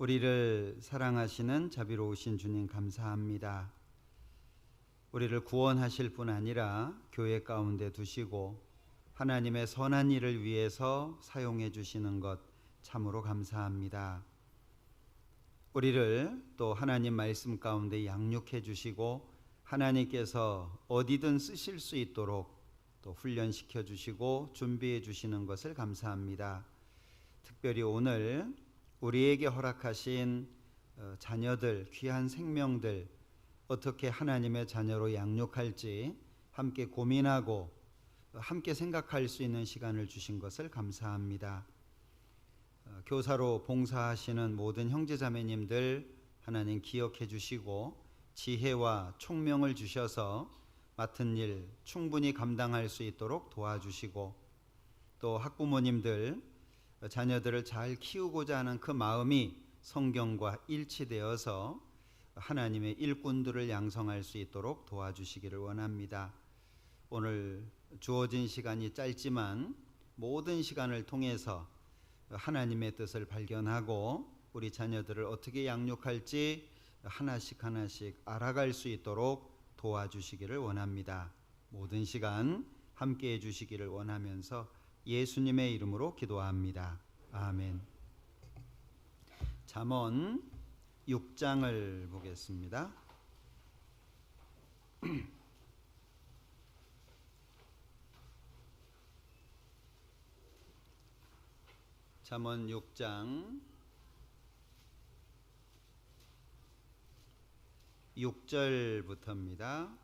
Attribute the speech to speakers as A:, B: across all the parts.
A: 우리를 사랑하시는 자비로우신 주님 감사합니다. 우리를 구원하실 뿐 아니라 교회 가운데 두시고 하나님의 선한 일을 위해서 사용해 주시는 것 참으로 감사합니다. 우리를 또 하나님 말씀 가운데 양육해 주시고 하나님께서 어디든 쓰실 수 있도록 또 훈련시켜 주시고 준비해 주시는 것을 감사합니다. 특별히 오늘 우리에게 허락하신 자녀들, 귀한 생명들 어떻게 하나님의 자녀로 양육할지 함께 고민하고 함께 생각할 수 있는 시간을 주신 것을 감사합니다. 교사로 봉사하시는 모든 형제자매님들 하나님 기억해 주시고 지혜와 총명을 주셔서 맡은 일 충분히 감당할 수 있도록 도와주시고, 또 학부모님들 자녀들을 잘 키우고자 하는 그 마음이 성경과 일치되어서 하나님의 일꾼들을 양성할 수 있도록 도와주시기를 원합니다. 오늘 주어진 시간이 짧지만 모든 시간을 통해서 하나님의 뜻을 발견하고 우리 자녀들을 어떻게 양육할지 하나씩 알아갈 수 있도록 도와주시기를 원합니다. 모든 시간 함께해 주시기를 원하면서 예수님의 이름으로 기도합니다. 아멘. 잠언 6장을 보겠습니다. 잠언 6장 6절부터입니다.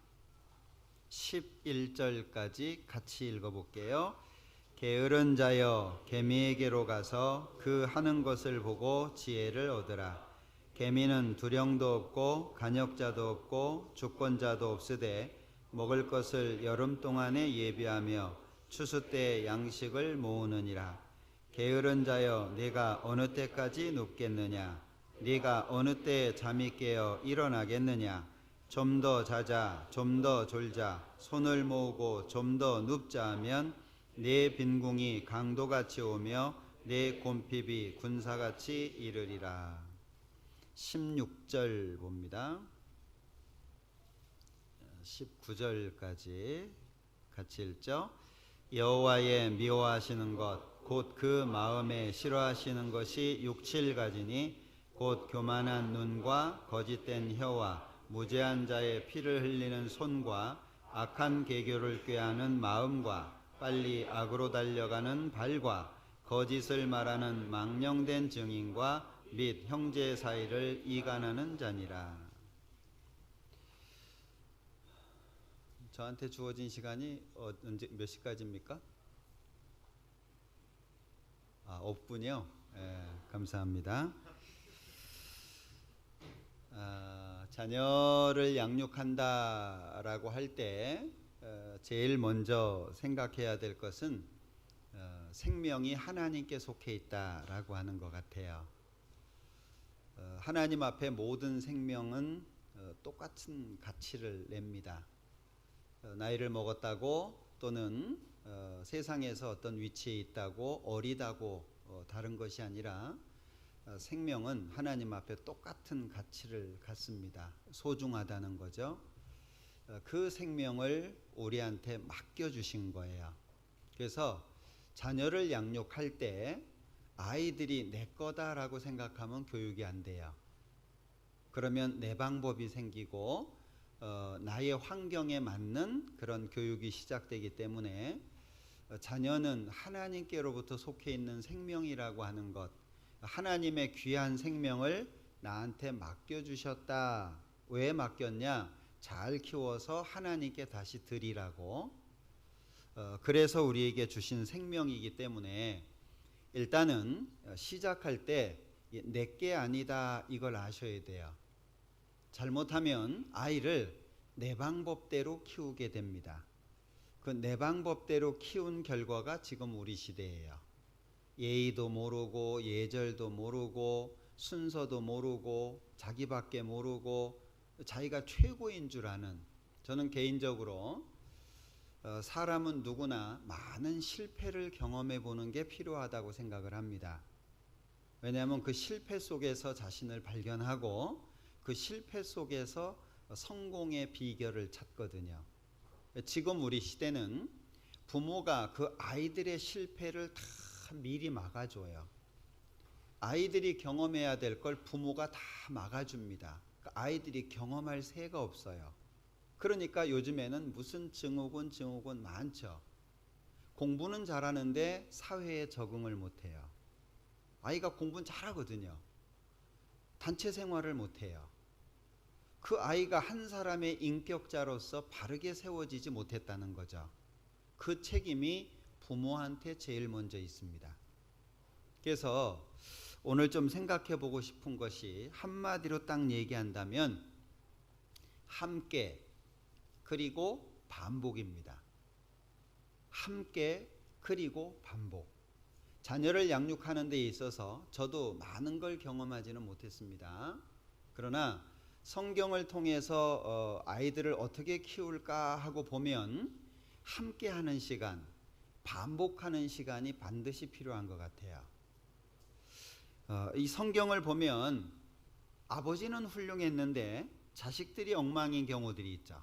A: 11절까지 같이 읽어볼게요. 게으른 자여 개미에게로 가서 그 하는 것을 보고 지혜를 얻으라. 개미는 두령도 없고 간역자도 없고 주권자도 없으되 먹을 것을 여름 동안에 예비하며 추수 때에 양식을 모으느니라. 게으른 자여 네가 어느 때까지 눕겠느냐? 네가 어느 때에 잠이 깨어 일어나겠느냐? 좀 더 자자, 좀 더 졸자, 손을 모으고 좀 더 눕자 하면 내 빈궁이 강도같이 오며 내 곰핍이 군사같이 이르리라. 16절 봅니다. 19절까지 같이 읽죠. 여호와의 미워하시는 것 곧 그 마음에 싫어하시는 것이 6, 7가지니 곧 교만한 눈과 거짓된 혀와 무죄한 자의 피를 흘리는 손과 악한 계교를 꾀하는 마음과 빨리 악으로 달려가는 발과 거짓을 말하는 망령된 증인과 및 형제 사이를 이간하는 자니라. 저한테 주어진 시간이 언제 몇 시까지입니까? 5분이요? 네, 감사합니다. 자녀를 양육한다라고 할 때 제일 먼저 생각해야 될 것은 생명이 하나님께 속해 있다라고 하는 것 같아요. 하나님 앞에 모든 생명은 똑같은 가치를 냅니다. 나이를 먹었다고 또는 세상에서 어떤 위치에 있다고 어리다고 다른 것이 아니라 생명은 하나님 앞에 똑같은 가치를 갖습니다. 소중하다는 거죠. 그 생명을 우리한테 맡겨주신 거예요. 그래서 자녀를 양육할 때 아이들이 내 거다라고 생각하면 교육이 안 돼요. 그러면 내 방법이 생기고 나의 환경에 맞는 그런 교육이 시작되기 때문에 자녀는 하나님께로부터 속해 있는 생명이라고 하는 것, 하나님의 귀한 생명을 나한테 맡겨주셨다. 왜 맡겼냐? 잘 키워서 하나님께 다시 드리라고. 그래서 우리에게 주신 생명이기 때문에 일단은 시작할 때 내게 아니다 이걸 아셔야 돼요. 잘못하면 아이를 내 방법대로 키우게 됩니다. 그 내 방법대로 키운 결과가 지금 우리 시대예요. 예의도 모르고 예절도 모르고 순서도 모르고 자기밖에 모르고 자기가 최고인 줄 아는, 저는 개인적으로 사람은 누구나 많은 실패를 경험해 보는 게 필요하다고 생각을 합니다. 왜냐하면 그 실패 속에서 자신을 발견하고 그 실패 속에서 성공의 비결을 찾거든요. 지금 우리 시대는 부모가 그 아이들의 실패를 다 미리 막아줘요. 아이들이 경험해야 될 걸 부모가 다 막아줍니다. 아이들이 경험할 새가 없어요. 그러니까 요즘에는 무슨 증후군 많죠. 공부는 잘하는데 사회에 적응을 못해요. 아이가 공부는 잘하거든요. 단체 생활을 못해요. 그 아이가 한 사람의 인격자로서 바르게 세워지지 못했다는 거죠. 그 책임이 부모한테 제일 먼저 있습니다. 그래서 오늘 좀 생각해 보고 싶은 것이 한마디로 딱 얘기한다면 함께 그리고 반복입니다. 함께 그리고 반복. 자녀를 양육하는 데 있어서 저도 많은 걸 경험하지는 못했습니다. 그러나 성경을 통해서 아이들을 어떻게 키울까 하고 보면 함께 하는 시간, 반복하는 시간이 반드시 필요한 것 같아요. 이 성경을 보면 아버지는 훌륭했는데 자식들이 엉망인 경우들이 있죠.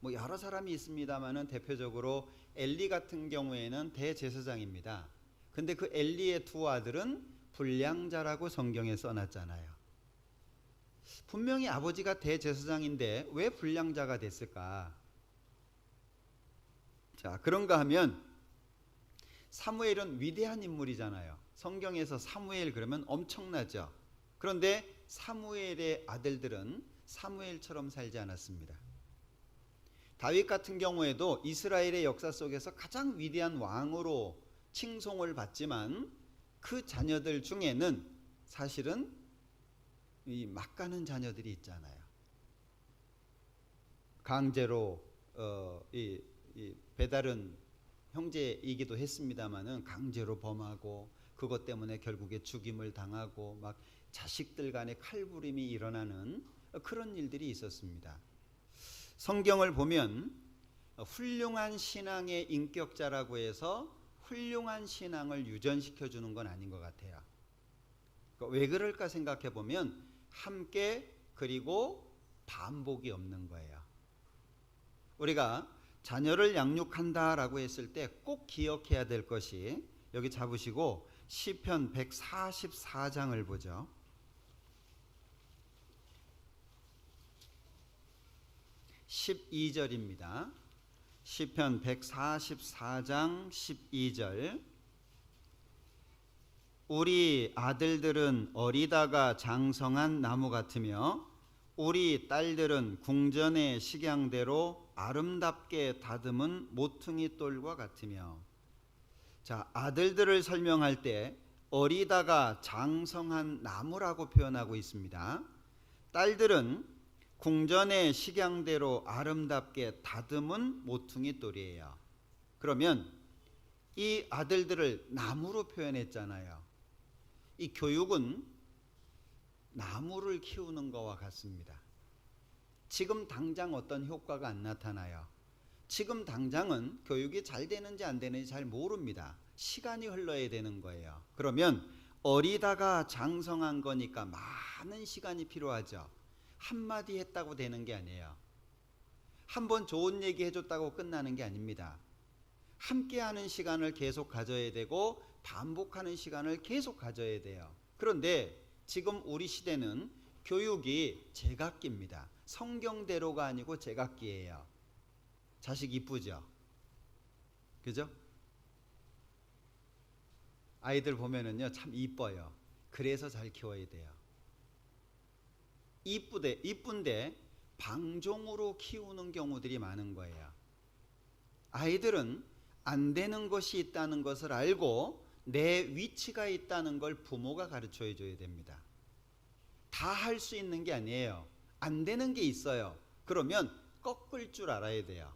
A: 뭐 여러 사람이 있습니다만은 대표적으로 엘리 같은 경우에는 대제사장입니다. 근데 그 엘리의 두 아들은 불량자라고 성경에 써놨잖아요. 분명히 아버지가 대제사장인데 왜 불량자가 됐을까? 자, 그런가 하면 사무엘은 위대한 인물이잖아요. 성경에서 사무엘 그러면 엄청나죠. 그런데 사무엘의 아들들은 사무엘처럼 살지 않았습니다. 다윗 같은 경우에도 이스라엘의 역사 속에서 가장 위대한 왕으로 칭송을 받지만 그 자녀들 중에는 사실은 이 막가는 자녀들이 있잖아요. 강제로 이 배다른 형제이기도 했습니다마는 강제로 범하고 그것 때문에 결국에 죽임을 당하고 막 자식들 간의 칼부림이 일어나는 그런 일들이 있었습니다. 성경을 보면 훌륭한 신앙의 인격자라고 해서 훌륭한 신앙을 유전시켜 주는 건 아닌 것 같아요. 왜 그럴까 생각해 보면 함께 그리고 반복이 없는 거예요. 우리가 자녀를 양육한다라고 했을 때 꼭 기억해야 될 것이 여기 잡으시고 시편 144장을 보죠. (12절입니다) 시편 144장 12절. 우리 아들들은 어리다가 장성한 나무 같으며 우리 딸들은 궁전의 식양대로 아름답게 다듬은 모퉁이 돌과 같으며. 자, 아들들을 설명할 때 어리다가 장성한 나무라고 표현하고 있습니다. 딸들은 궁전의 식양대로 아름답게 다듬은 모퉁이 돌이에요. 그러면 이 아들들을 나무로 표현했잖아요. 이 교육은 나무를 키우는 것과 같습니다. 지금 당장 어떤 효과가 안 나타나요. 지금 당장은 교육이 잘 되는지 안 되는지 잘 모릅니다. 시간이 흘러야 되는 거예요. 그러면 어리다가 장성한 거니까 많은 시간이 필요하죠. 한마디 했다고 되는 게 아니에요. 한번 좋은 얘기 해줬다고 끝나는 게 아닙니다. 함께하는 시간을 계속 가져야 되고 반복하는 시간을 계속 가져야 돼요. 그런데 지금 우리 시대는 교육이 제각기입니다. 성경대로가 아니고 제각기예요. 자식 이쁘죠? 그죠? 아이들 보면은요 참 이뻐요. 그래서 잘 키워야 돼요. 이쁜데 방종으로 키우는 경우들이 많은 거예요. 아이들은 안 되는 것이 있다는 것을 알고 내 위치가 있다는 걸 부모가 가르쳐 줘야 됩니다. 다 할 수 있는 게 아니에요. 안 되는 게 있어요. 그러면 꺾을 줄 알아야 돼요.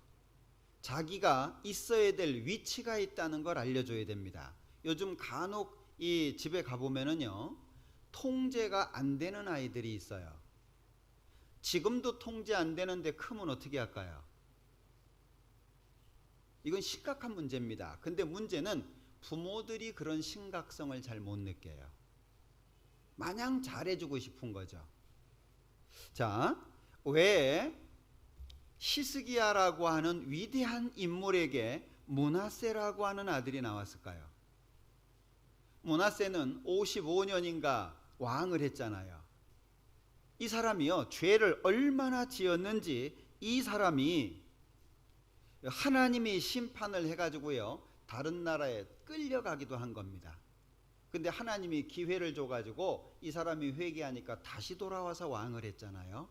A: 자기가 있어야 될 위치가 있다는 걸 알려줘야 됩니다. 요즘 간혹 이 집에 가보면은요 통제가 안 되는 아이들이 있어요. 지금도 통제 안 되는데 크면 어떻게 할까요? 이건 심각한 문제입니다. 근데 문제는 부모들이 그런 심각성을 잘 못 느껴요. 마냥 잘해주고 싶은 거죠. 자, 왜 히스기야라고 하는 위대한 인물에게 므낫세라고 하는 아들이 나왔을까요? 므낫세는 55년인가 왕을 했잖아요. 이 사람이요, 죄를 얼마나 지었는지 이 사람이 하나님이 심판을 해가지고요, 다른 나라에 끌려가기도 한 겁니다. 근데 하나님이 기회를 줘가지고 이 사람이 회개하니까 다시 돌아와서 왕을 했잖아요.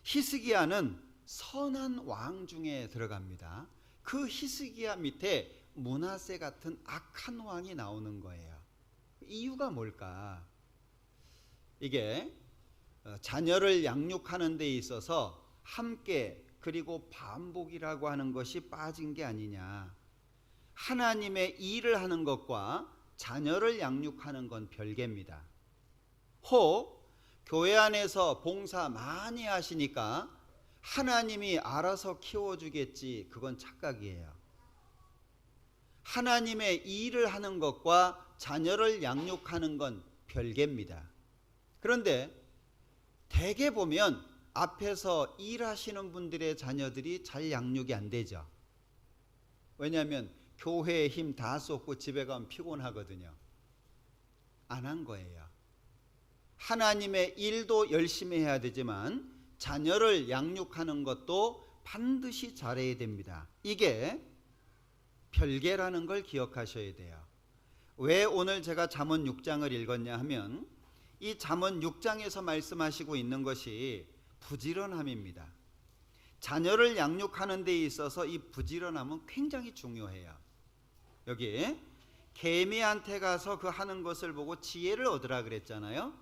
A: 히스기야는 선한 왕 중에 들어갑니다. 그 히스기야 밑에 므낫세 같은 악한 왕이 나오는 거예요. 이유가 뭘까? 이게 자녀를 양육하는 데 있어서 함께 그리고 반복이라고 하는 것이 빠진 게 아니냐. 하나님의 일을 하는 것과 자녀를 양육하는 건 별개입니다. 혹 교회 안에서 봉사 많이 하시니까 하나님이 알아서 키워주겠지, 그건 착각이에요. 하나님의 일을 하는 것과 자녀를 양육하는 건 별개입니다. 그런데 대개 보면 앞에서 일하시는 분들의 자녀들이 잘 양육이 안 되죠. 왜냐하면 교회에 힘 다 쏟고 집에 가면 피곤하거든요. 안 한 거예요. 하나님의 일도 열심히 해야 되지만 자녀를 양육하는 것도 반드시 잘해야 됩니다. 이게 별개라는 걸 기억하셔야 돼요. 왜 오늘 제가 잠언 6장을 읽었냐 하면 이 잠언 6장에서 말씀하시고 있는 것이 부지런함입니다. 자녀를 양육하는 데 있어서 이 부지런함은 굉장히 중요해요. 여기 개미한테 가서 그 하는 것을 보고 지혜를 얻으라 그랬잖아요.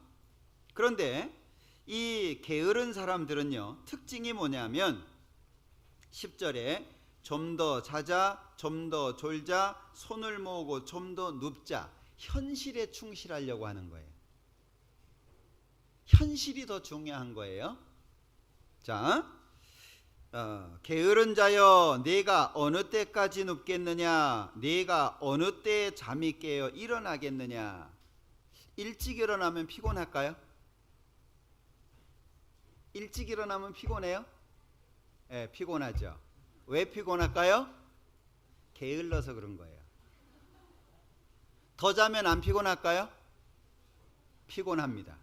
A: 그런데 이 게으른 사람들은요, 특징이 뭐냐면 10절에 좀 더 자자, 좀 더 졸자, 손을 모으고 좀 더 눕자, 현실에 충실하려고 하는 거예요. 현실이 더 중요한 거예요. 자, 게으른 자여, 네가 어느 때까지 눕겠느냐? 네가 어느 때에 잠이 깨어 일어나겠느냐? 일찍 일어나면 피곤할까요? 일찍 일어나면 피곤해요? 네, 피곤하죠. 왜 피곤할까요? 게을러서 그런 거예요. 더 자면 안 피곤할까요? 피곤합니다.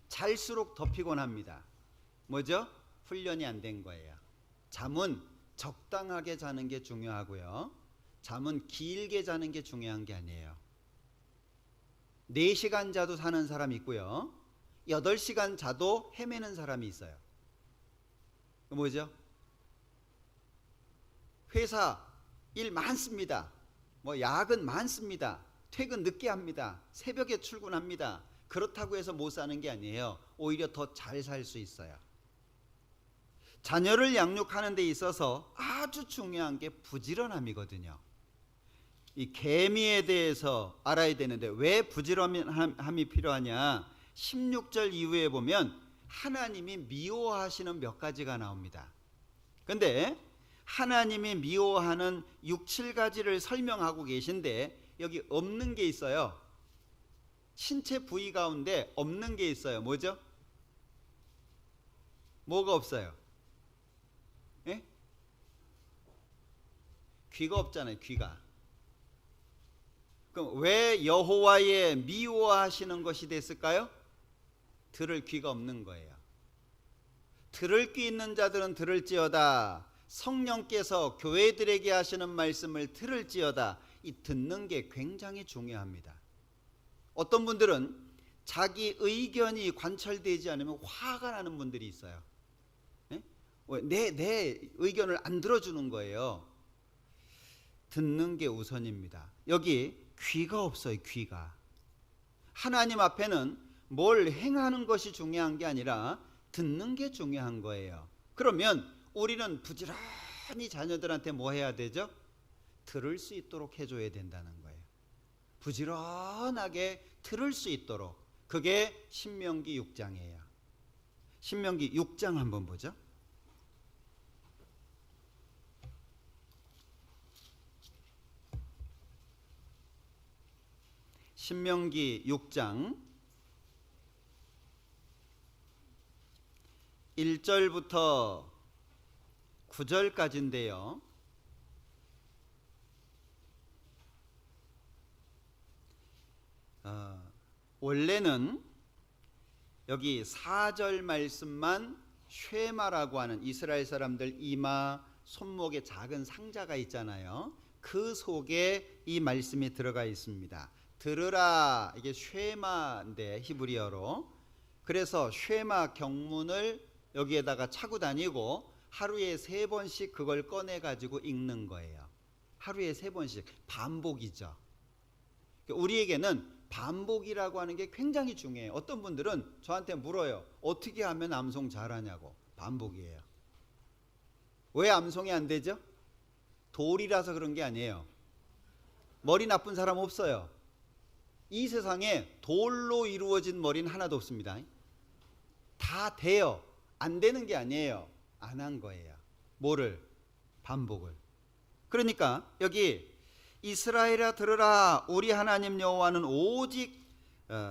A: 잘수록 더 피곤합니다. 뭐죠? 훈련이 안 된 거예요. 잠은 적당하게 자는 게 중요하고요. 잠은 길게 자는 게 중요한 게 아니에요. 4시간 자도 사는 사람이 있고요. 8시간 자도 헤매는 사람이 있어요. 뭐죠? 회사 일 많습니다. 야근 많습니다. 퇴근 늦게 합니다. 새벽에 출근합니다. 그렇다고 해서 못 사는 게 아니에요. 오히려 더 잘 살 수 있어요. 자녀를 양육하는 데 있어서 아주 중요한 게 부지런함이거든요. 이 계미에 대해서 알아야 되는데 왜 부지런함이 필요하냐? 16절 이후에 보면 하나님이 미워하시는 몇 가지가 나옵니다. 근데 하나님이 미워하는 6, 7가지를 설명하고 계신데 여기 없는 게 있어요. 신체 부위 가운데 없는 게 있어요. 뭐죠? 뭐가 없어요? 예? 귀가 없잖아요. 귀가. 그럼 왜 여호와의 미워하시는 것이 됐을까요? 들을 귀가 없는 거예요. 들을 귀 있는 자들은 들을지어다. 성령께서 교회들에게 하시는 말씀을 들을지어다. 이 듣는 게 굉장히 중요합니다. 어떤 분들은 자기 의견이 관철되지 않으면 화가 나는 분들이 있어요. 내 의견을 안 들어주는 거예요. 듣는 게 우선입니다. 여기 귀가 없어요. 귀가. 하나님 앞에는 뭘 행하는 것이 중요한 게 아니라 듣는 게 중요한 거예요. 그러면 우리는 부지런히 자녀들한테 뭐 해야 되죠? 들을 수 있도록 해줘야 된다는 거예요. 부지런하게 들을 수 있도록. 그게 신명기 6장이에요. 신명기 6장 한번 보죠. 신명기 6장 1절부터 9절까지인데요. 원래는 여기 4절 말씀만 쉐마라고 하는 이스라엘 사람들 이마 손목에 작은 상자가 있잖아요. 그 속에 이 말씀이 들어가 있습니다. 들으라, 이게 쉐마인데 히브리어로. 그래서 쉐마 경문을 여기에다가 차고 다니고 하루에 3번씩 그걸 꺼내 가지고 읽는 거예요. 하루에 3번씩 반복이죠. 우리에게는 반복이라고 하는 게 굉장히 중요해요. 어떤 분들은 저한테 물어요. 어떻게 하면 암송 잘하냐고. 반복이에요. 왜 암송이 안 되죠? 돌이라서 그런 게 아니에요. 머리 나쁜 사람 없어요. 이 세상에 돌로 이루어진 머리는 하나도 없습니다. 다 돼요. 안 되는 게 아니에요. 안 한 거예요. 뭐를? 반복을. 그러니까 여기 이스라엘아 들으라, 우리 하나님 여호와는 오직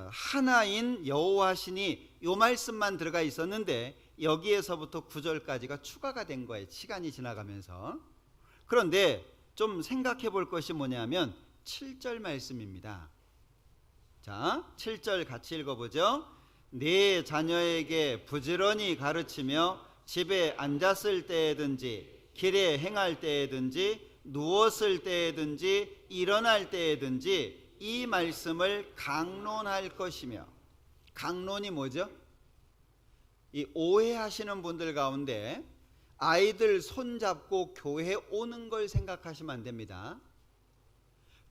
A: 하나인 여호와시니, 이 말씀만 들어가 있었는데 여기에서부터 9절까지가 추가가 된 거예요. 시간이 지나가면서. 그런데 좀 생각해 볼 것이 뭐냐면 7절 말씀입니다. 자, 7절 같이 읽어보죠. 네 자녀에게 부지런히 가르치며 집에 앉았을 때에든지 길에 행할 때에든지 누웠을 때에든지 일어날 때에든지 이 말씀을 강론할 것이며. 강론이 뭐죠? 이 오해하시는 분들 가운데 아이들 손잡고 교회 오는 걸 생각하시면 안 됩니다.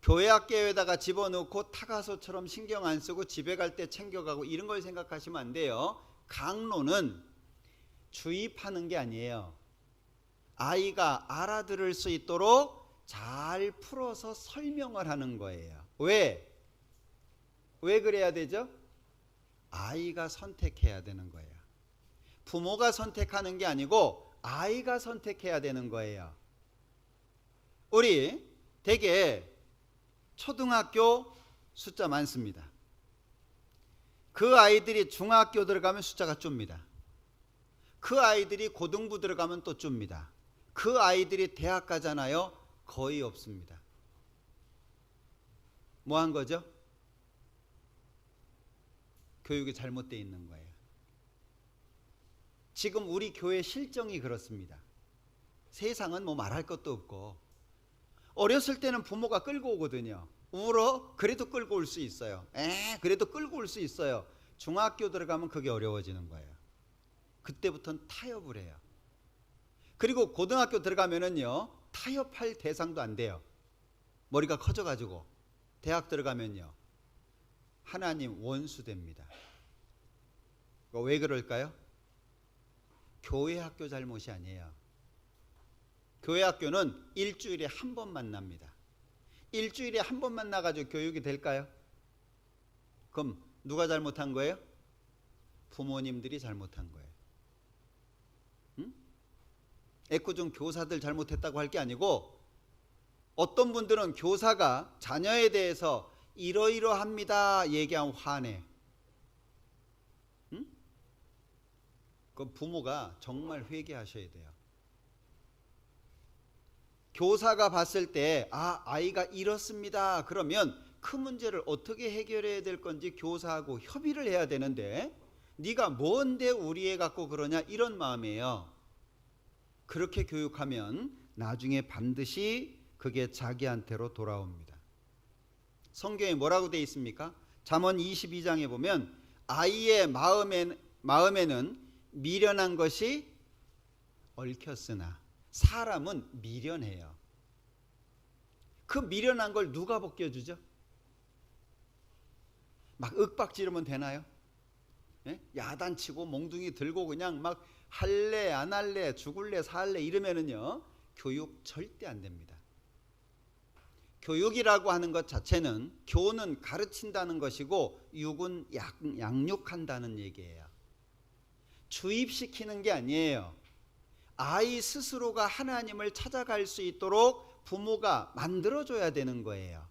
A: 교회 학교에다가 집어넣고 타가소처럼 신경 안 쓰고 집에 갈 때 챙겨가고 이런 걸 생각하시면 안 돼요. 강론은 주입하는 게 아니에요. 아이가 알아들을 수 있도록 잘 풀어서 설명을 하는 거예요. 왜? 왜 그래야 되죠? 아이가 선택해야 되는 거예요. 부모가 선택하는 게 아니고 아이가 선택해야 되는 거예요. 우리 되게 초등학교 숫자 많습니다. 그 아이들이 중학교 들어가면 숫자가 줍니다. 그 아이들이 고등부 들어가면 또 줍니다. 그 아이들이 대학 가잖아요. 거의 없습니다. 뭐 한 거죠? 교육이 잘못되어 있는 거예요. 지금 우리 교회 실정이 그렇습니다. 세상은 뭐 말할 것도 없고, 어렸을 때는 부모가 끌고 오거든요. 울어? 그래도 끌고 올 수 있어요. 그래도 끌고 올 수 있어요. 중학교 들어가면 그게 어려워지는 거예요. 그때부터는 타협을 해요. 그리고 고등학교 들어가면은요, 타협할 대상도 안 돼요. 머리가 커져가지고. 대학 들어가면요, 하나님 원수 됩니다. 왜 그럴까요? 교회 학교 잘못이 아니에요. 교회 학교는 일주일에 한 번 만납니다. 일주일에 한 번 만나가지고 교육이 될까요? 그럼 누가 잘못한 거예요? 부모님들이 잘못한 거예요. 애꿎은 교사들 잘못했다고 할 게 아니고, 어떤 분들은 교사가 자녀에 대해서 이러이러합니다 얘기하면 화내. 그럼 부모가 정말 회개하셔야 돼요. 교사가 봤을 때 아이가 이렇습니다 그러면 그 문제를 어떻게 해결해야 될 건지 교사하고 협의를 해야 되는데, 네가 뭔데 우리 애 갖고 그러냐, 이런 마음이에요. 그렇게 교육하면 나중에 반드시 그게 자기한테로 돌아옵니다. 성경에 뭐라고 되어 있습니까? 잠언 22장에 보면 아이의 마음에는 미련한 것이 얽혔으나 사람은 미련해요. 그 미련한 걸 누가 벗겨주죠? 막 윽박지르면 되나요? 야단치고 몽둥이 들고 그냥 막 할래 안 할래 죽을래 살래 이러면은요, 교육 절대 안 됩니다. 교육이라고 하는 것 자체는, 교는 가르친다는 것이고 육은 양육한다는 얘기예요. 주입시키는 게 아니에요. 아이 스스로가 하나님을 찾아갈 수 있도록 부모가 만들어줘야 되는 거예요.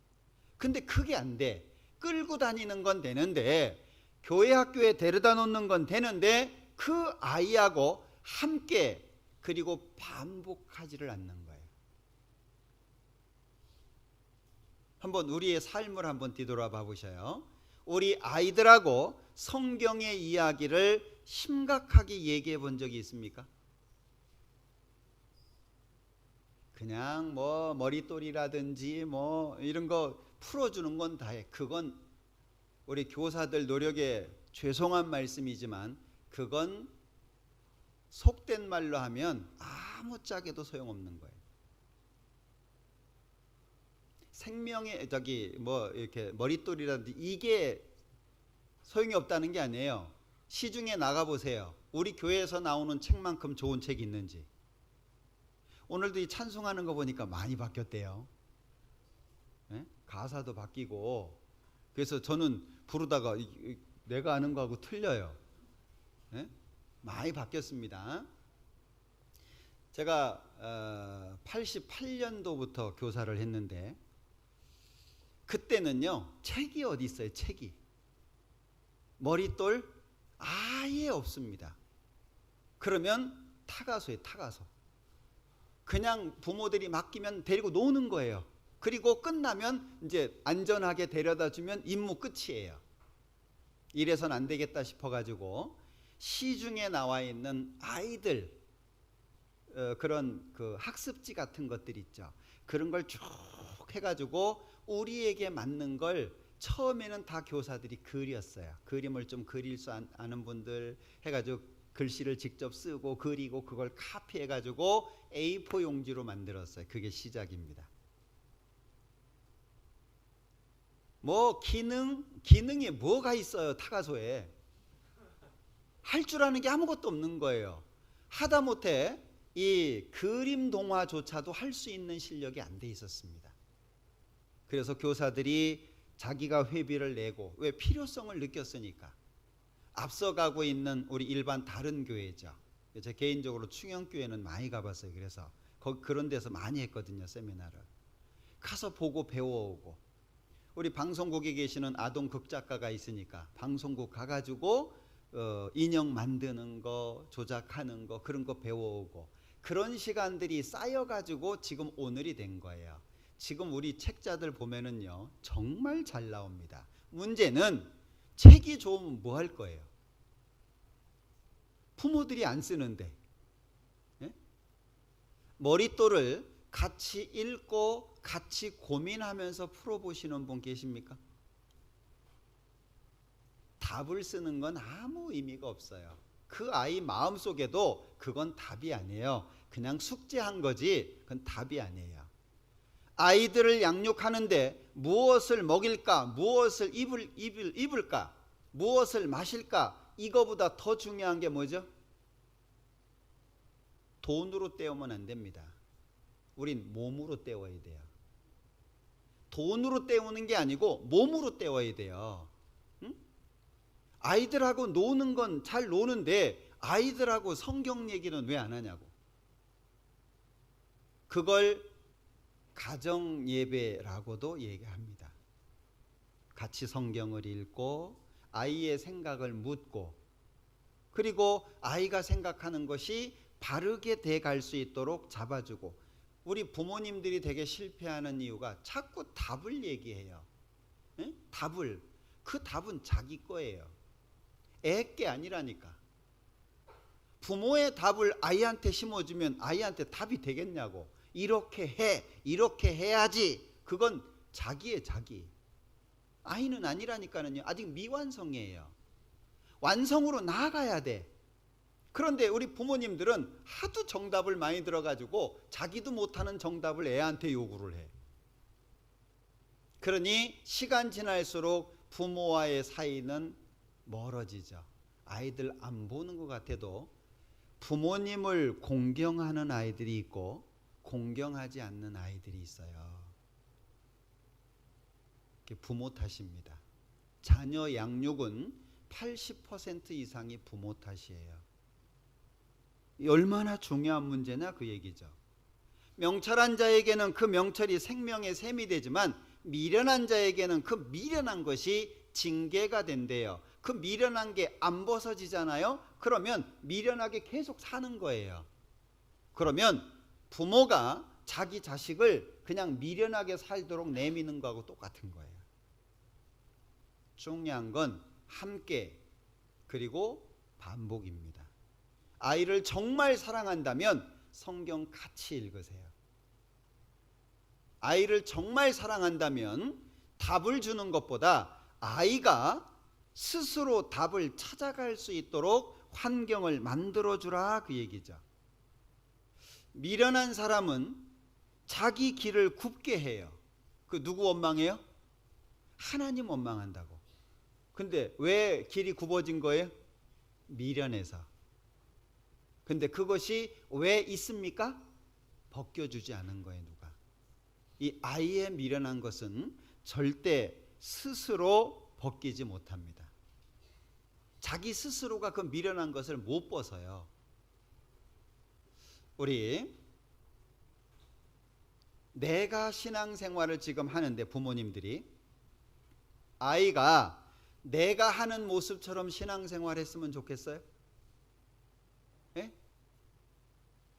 A: 근데 그게 안 돼. 끌고 다니는 건 되는데, 교회 학교에 데려다 놓는 건 되는데, 그 아이하고 함께 그리고 반복하지를 않는 거예요. 한번 우리의 삶을 한번 뒤돌아봐 보셔요. 우리 아이들하고 성경의 이야기를 심각하게 얘기해 본 적이 있습니까? 그냥 뭐 머리돌이라든지 뭐 이런 거 풀어주는 건 다해. 그건 우리 교사들 노력에 죄송한 말씀이지만 그건 속된 말로 하면 아무짝에도 소용없는 거예요. 생명의 뭐 이렇게 머리돌이라든지 이게 소용이 없다는 게 아니에요. 시중에 나가 보세요. 우리 교회에서 나오는 책만큼 좋은 책이 있는지. 오늘도 이 찬송하는 거 보니까 많이 바뀌었대요. 네? 가사도 바뀌고. 그래서 저는 부르다가 내가 아는 거하고 틀려요. 네? 많이 바뀌었습니다. 제가 88년도부터 교사를 했는데 그때는요 책이 어디 있어요? 책이 머리돌 아예 없습니다. 그러면 타가소에 타가소. 그냥 부모들이 맡기면 데리고 노는 거예요. 그리고 끝나면 이제 안전하게 데려다 주면 임무 끝이에요. 이래선 안 되겠다 싶어가지고 시중에 나와 있는 아이들 그런 그 학습지 같은 것들 있죠. 그런 걸 쭉 해가지고 우리에게 맞는 걸 처음에는 다 교사들이 그렸어요. 그림을 좀 그릴 수 아는 분들 해가지고 글씨를 직접 쓰고 그리고 그걸 카피해가지고 A4 용지로 만들었어요. 그게 시작입니다. 뭐 기능이 뭐가 있어요? 타가소에 할 줄 아는 게 아무것도 없는 거예요. 하다못해 이 그림 동화조차도 할 수 있는 실력이 안 돼 있었습니다. 그래서 교사들이 자기가 회비를 내고 왜 필요성을 느꼈으니까 앞서가고 있는 우리 일반 다른 교회죠. 제 개인적으로 충영교회는 많이 가봤어요. 그래서 그런 데서 많이 했거든요. 세미나를 가서 보고 배워오고 우리 방송국에 계시는 아동 극작가가 있으니까 방송국 가가지고 인형 만드는 거 조작하는 거 그런 거 배워오고 그런 시간들이 쌓여가지고 지금 오늘이 된 거예요. 지금 우리 책자들 보면은요 정말 잘 나옵니다. 문제는 책이 좋으면 뭐 할 거예요? 부모들이 안 쓰는데. 예? 머릿돌을 같이 읽고 같이 고민하면서 풀어보시는 분 계십니까? 답을 쓰는 건 아무 의미가 없어요. 그 아이 마음속에도 그건 답이 아니에요. 그냥 숙제한 거지 그건 답이 아니에요. 아이들을 양육하는데 무엇을 먹일까, 무엇을 입을까, 무엇을 마실까 이거보다 더 중요한 게 뭐죠? 돈으로 때우면 안 됩니다. 우린 몸으로 때워야 돼요. 돈으로 때우는 게 아니고 몸으로 때워야 돼요. 응? 아이들하고 노는 건 잘 노는데 아이들하고 성경 얘기는 왜 안 하냐고. 그걸 가정 예배라고도 얘기합니다. 같이 성경을 읽고 아이의 생각을 묻고 그리고 아이가 생각하는 것이 바르게 돼 갈 수 있도록 잡아주고. 우리 부모님들이 되게 실패하는 이유가 자꾸 답을 얘기해요. 에? 답을. 그 답은 자기 거예요. 애게 아니라니까. 부모의 답을 아이한테 심어주면 아이한테 답이 되겠냐고. 이렇게 해, 이렇게 해야지. 그건 자기의 자기. 아이는 아니라니까는요. 아직 미완성이에요. 완성으로 나아가야 돼. 그런데 우리 부모님들은 하도 정답을 많이 들어가지고 자기도 못하는 정답을 애한테 요구를 해. 그러니 시간 지날수록 부모와의 사이는 멀어지죠. 아이들 안 보는 것 같아도 부모님을 공경하는 아이들이 있고 공경하지 않는 아이들이 있어요. 부모 탓입니다. 자녀 양육은 80% 이상이 부모 탓이에요. 얼마나 중요한 문제냐 그 얘기죠. 명철한 자에게는 그 명철이 생명의 샘이 되지만 미련한 자에게는 그 미련한 것이 징계가 된대요. 그 미련한 게 안 벗어지잖아요. 그러면 미련하게 계속 사는 거예요. 그러면 부모가 자기 자식을 그냥 미련하게 살도록 내미는 거하고 똑같은 거예요. 중요한 건 함께 그리고 반복입니다. 아이를 정말 사랑한다면 성경 같이 읽으세요. 아이를 정말 사랑한다면 답을 주는 것보다 아이가 스스로 답을 찾아갈 수 있도록 환경을 만들어주라, 그 얘기죠. 미련한 사람은 자기 길을 굽게 해요. 그 누구 원망해요? 하나님 원망한다고. 근데 왜 길이 굽어진 거예요? 미련해서. 근데 그것이 왜 있습니까? 벗겨주지 않은 거예요, 누가. 이 아이의 미련한 것은 절대 스스로 벗기지 못합니다. 자기 스스로가 그 미련한 것을 못 벗어요. 우리 내가 신앙생활을 지금 하는데 부모님들이 아이가 내가 하는 모습처럼 신앙생활 했으면 좋겠어요? 예?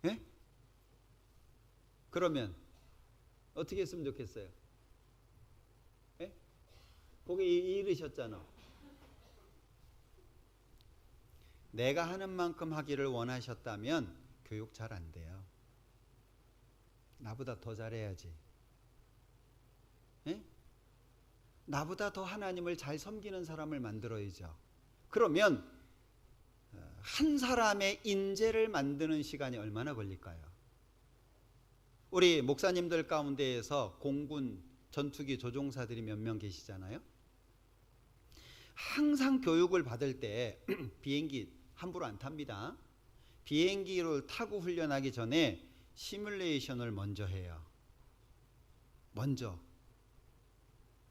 A: 예? 그러면 어떻게 했으면 좋겠어요? 예? 거기 이르셨잖아. 내가 하는 만큼 하기를 원하셨다면 교육 잘 안 돼요. 나보다 더 잘해야지. 예? 나보다 더 하나님을 잘 섬기는 사람을 만들어야죠. 그러면 한 사람의 인재를 만드는 시간이 얼마나 걸릴까요? 우리 목사님들 가운데에서 공군 전투기 조종사들이 몇 명 계시잖아요. 항상 교육을 받을 때 비행기 함부로 안 탑니다. 비행기를 타고 훈련하기 전에 시뮬레이션을 먼저 해요. 먼저.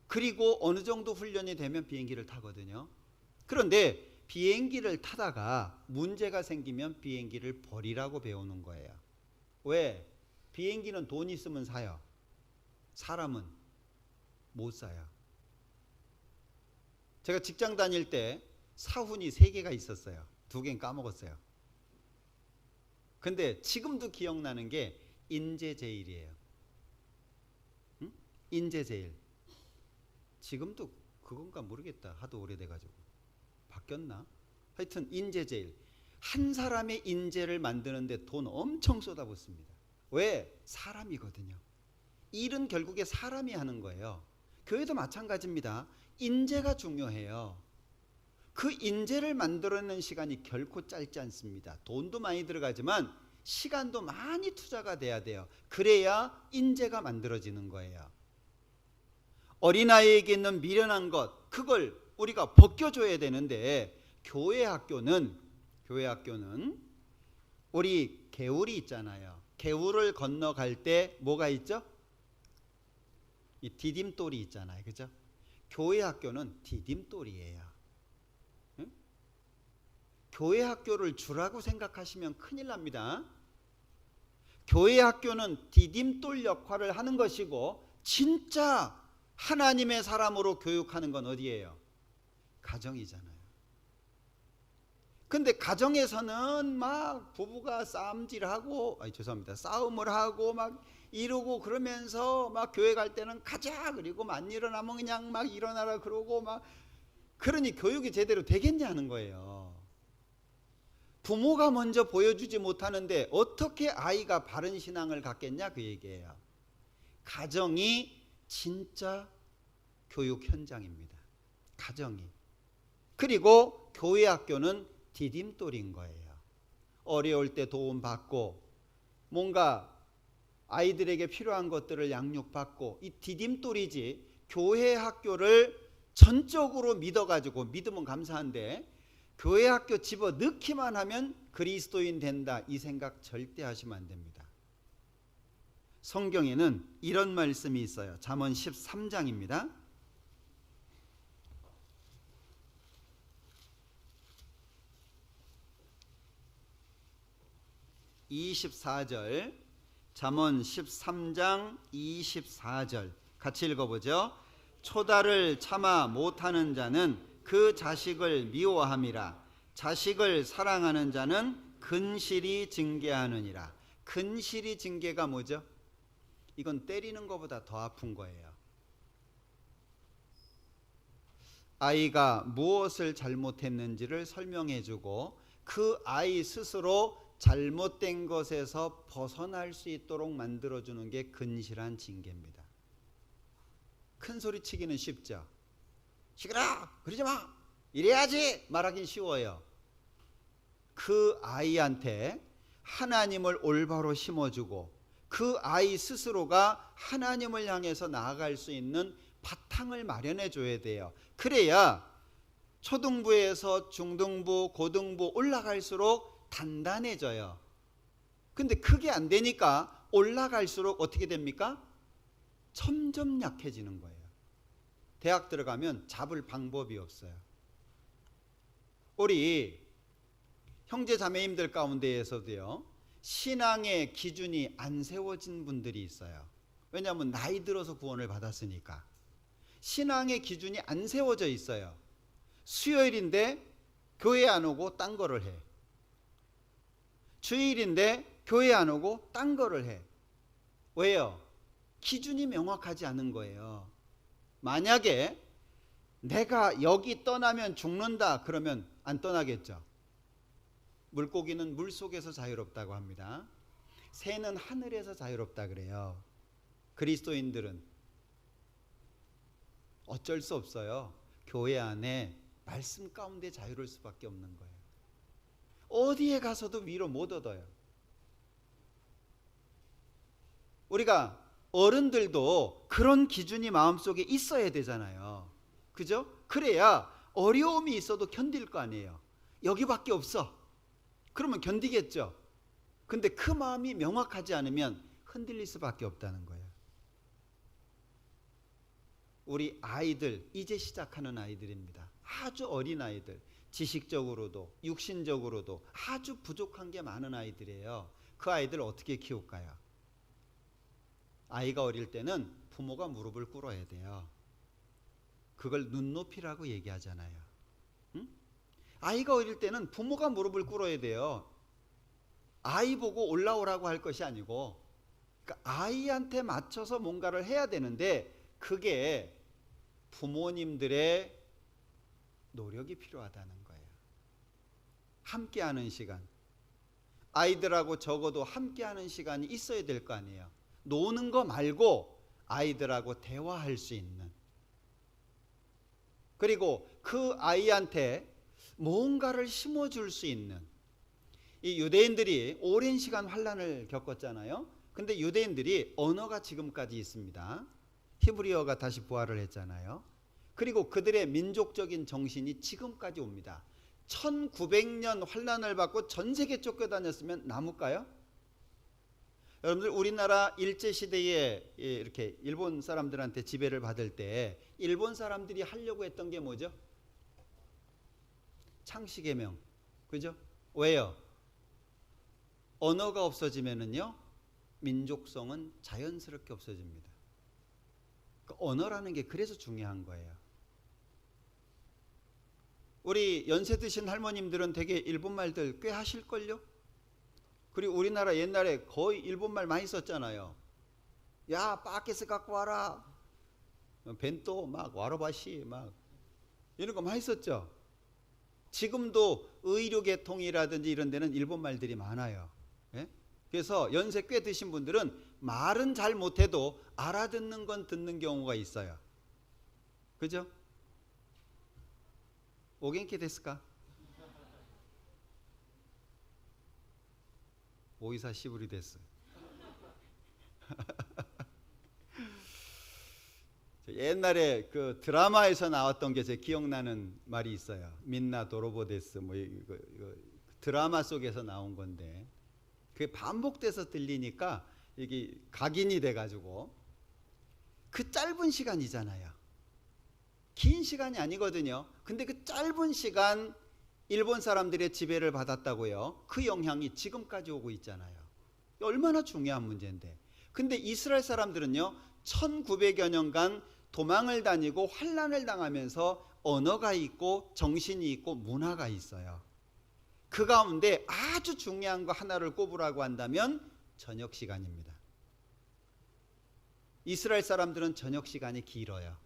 A: 그리고 어느 정도 훈련이 되면 비행기를 타거든요. 그런데 비행기를 타다가 문제가 생기면 비행기를 버리라고 배우는 거예요. 왜? 비행기는 돈 있으면 사요. 사람은 못 사요. 제가 직장 다닐 때 사훈이 3개가 있었어요. 2개는 까먹었어요. 근데 지금도 기억나는 게 인재제일이에요. 응? 인재제일. 지금도 그건가 모르겠다. 하도 오래돼가지고. 바뀌었나? 하여튼 인재제일. 한 사람의 인재를 만드는데 돈 엄청 쏟아붓습니다. 왜? 사람이거든요. 일은 결국에 사람이 하는 거예요. 교회도 마찬가지입니다. 인재가 중요해요. 그 인재를 만들어내는 시간이 결코 짧지 않습니다. 돈도 많이 들어가지만 시간도 많이 투자가 돼야 돼요. 그래야 인재가 만들어지는 거예요. 어린아이에게 있는 미련한 것, 그걸 우리가 벗겨줘야 되는데 교회 학교는 우리 개울이 있잖아요. 개울을 건너갈 때 뭐가 있죠? 이 디딤돌이 있잖아요. 그죠? 교회 학교는 디딤돌이에요. 응? 교회 학교를 주라고 생각하시면 큰일 납니다. 교회 학교는 디딤돌 역할을 하는 것이고 진짜 하나님의 사람으로 교육하는 건 어디예요? 가정이잖아요. 근데 가정에서는 막 부부가 싸움질하고, 싸움을 하고 막 이러고 그러면서 막 교회 갈 때는 가자 그리고 안 일어나면 그냥 막 일어나라 그러고 막, 그러니 교육이 제대로 되겠냐는 거예요. 부모가 먼저 보여주지 못하는데 어떻게 아이가 바른 신앙을 갖겠냐, 그 얘기예요. 가정이 진짜 교육 현장입니다. 가정이. 그리고 교회 학교는 디딤돌인 거예요. 어려울 때 도움받고 뭔가 아이들에게 필요한 것들을 양육받고, 이 디딤돌이지. 교회 학교를 전적으로 믿어가지고, 믿으면 감사한데 교회 학교 집어넣기만 하면 그리스도인 된다, 이 생각 절대 하시면 안 됩니다. 성경에는 이런 말씀이 있어요. 잠언 13장입니다. 24절, 잠언 13장 24절 같이 읽어보죠. 초다를 참아 못하는 자는 그 자식을 미워함이라. 자식을 사랑하는 자는 근실이 징계하느니라. 근실이 징계가 뭐죠? 이건 때리는 것보다 더 아픈 거예요. 아이가 무엇을 잘못했는지를 설명해주고 그 아이 스스로 잘못된 것에서 벗어날 수 있도록 만들어주는 게 근실한 징계입니다. 큰 소리 치기는 쉽죠. 시끄러! 그러지 마! 이래야지! 말하긴 쉬워요. 그 아이한테 하나님을 올바로 심어주고 그 아이 스스로가 하나님을 향해서 나아갈 수 있는 바탕을 마련해 줘야 돼요. 그래야 초등부에서 중등부, 고등부 올라갈수록 단단해져요. 근데 그게 안 되니까 올라갈수록 어떻게 됩니까? 점점 약해지는 거예요. 대학 들어가면 잡을 방법이 없어요. 우리 형제 자매님들 가운데에서도요, 신앙의 기준이 안 세워진 분들이 있어요. 왜냐하면 나이 들어서 구원을 받았으니까. 신앙의 기준이 안 세워져 있어요. 수요일인데 교회 안 오고 딴 거를 해. 주일인데 교회 안 오고 딴 거를 해. 왜요? 기준이 명확하지 않은 거예요. 만약에 내가 여기 떠나면 죽는다 그러면 안 떠나겠죠. 물고기는 물속에서 자유롭다고 합니다. 새는 하늘에서 자유롭다 그래요. 그리스도인들은 어쩔 수 없어요. 교회 안에 말씀 가운데 자유로울 수밖에 없는 거예요. 어디에 가서도 위로 못 얻어요. 우리가 어른들도 그런 기준이 마음속에 있어야 되잖아요. 그죠? 그래야 어려움이 있어도 견딜 거 아니에요. 여기밖에 없어. 그러면 견디겠죠. 근데 그 마음이 명확하지 않으면 흔들릴 수밖에 없다는 거예요. 우리 아이들, 이제 시작하는 아이들입니다. 아주 어린 아이들, 지식적으로도 육신적으로도 아주 부족한 게 많은 아이들이에요. 그 아이들 어떻게 키울까요? 아이가 어릴 때는 부모가 무릎을 꿇어야 돼요. 그걸 눈높이라고 얘기하잖아요. 응? 아이가 어릴 때는 부모가 무릎을 꿇어야 돼요. 아이 보고 올라오라고 할 것이 아니고, 그러니까 아이한테 맞춰서 뭔가를 해야 되는데 그게 부모님들의 노력이 필요하다는 거예요. 함께하는 시간, 아이들하고 적어도 함께하는 시간이 있어야 될 거 아니에요. 노는 거 말고 아이들하고 대화할 수 있는, 그리고 그 아이한테 뭔가를 심어줄 수 있는. 이 유대인들이 오랜 시간 환란을 겪었잖아요. 근데 유대인들이 언어가 지금까지 있습니다. 히브리어가 다시 부활을 했잖아요. 그리고 그들의 민족적인 정신이 지금까지 옵니다. 1900년 환란을 받고 전 세계 쫓겨다녔으면 남을까요? 여러분들, 우리나라 일제시대에 이렇게 일본 사람들한테 지배를 받을 때 일본 사람들이 하려고 했던 게 뭐죠? 창씨개명. 그죠? 왜요? 언어가 없어지면은요, 민족성은 자연스럽게 없어집니다. 그 언어라는 게 그래서 중요한 거예요. 우리 연세 드신 할머님들은 되게 일본말들 꽤 하실걸요? 그리고 우리나라 옛날에 거의 일본말 많이 썼잖아요. 야, 빠케스 갖고 와라. 벤또 막 와라바시 막 이런 거 많이 썼죠. 지금도 의료계통이라든지 이런 데는 일본말들이 많아요. 예? 그래서 연세 꽤 드신 분들은 말은 잘 못해도 알아듣는 건 듣는 경우가 있어요. 그죠? 오겐키 데스까? 오이사 시부리 데스. 옛날에 그 드라마에서 나왔던 게 제 기억나는 말이 있어요. 민나 도로보 데스. 뭐 이거 드라마 속에서 나온 건데 그게 반복돼서 들리니까 이게 각인이 돼가지고, 그 짧은 시간이잖아요. 긴 시간이 아니거든요. 근데 그 짧은 시간 일본 사람들의 지배를 받았다고요. 그 영향이 지금까지 오고 있잖아요. 얼마나 중요한 문제인데. 근데 이스라엘 사람들은요, 1900여 년간 도망을 다니고 환란을 당하면서 언어가 있고 정신이 있고 문화가 있어요. 그 가운데 아주 중요한 거 하나를 꼽으라고 한다면 저녁 시간입니다. 이스라엘 사람들은 저녁 시간이 길어요.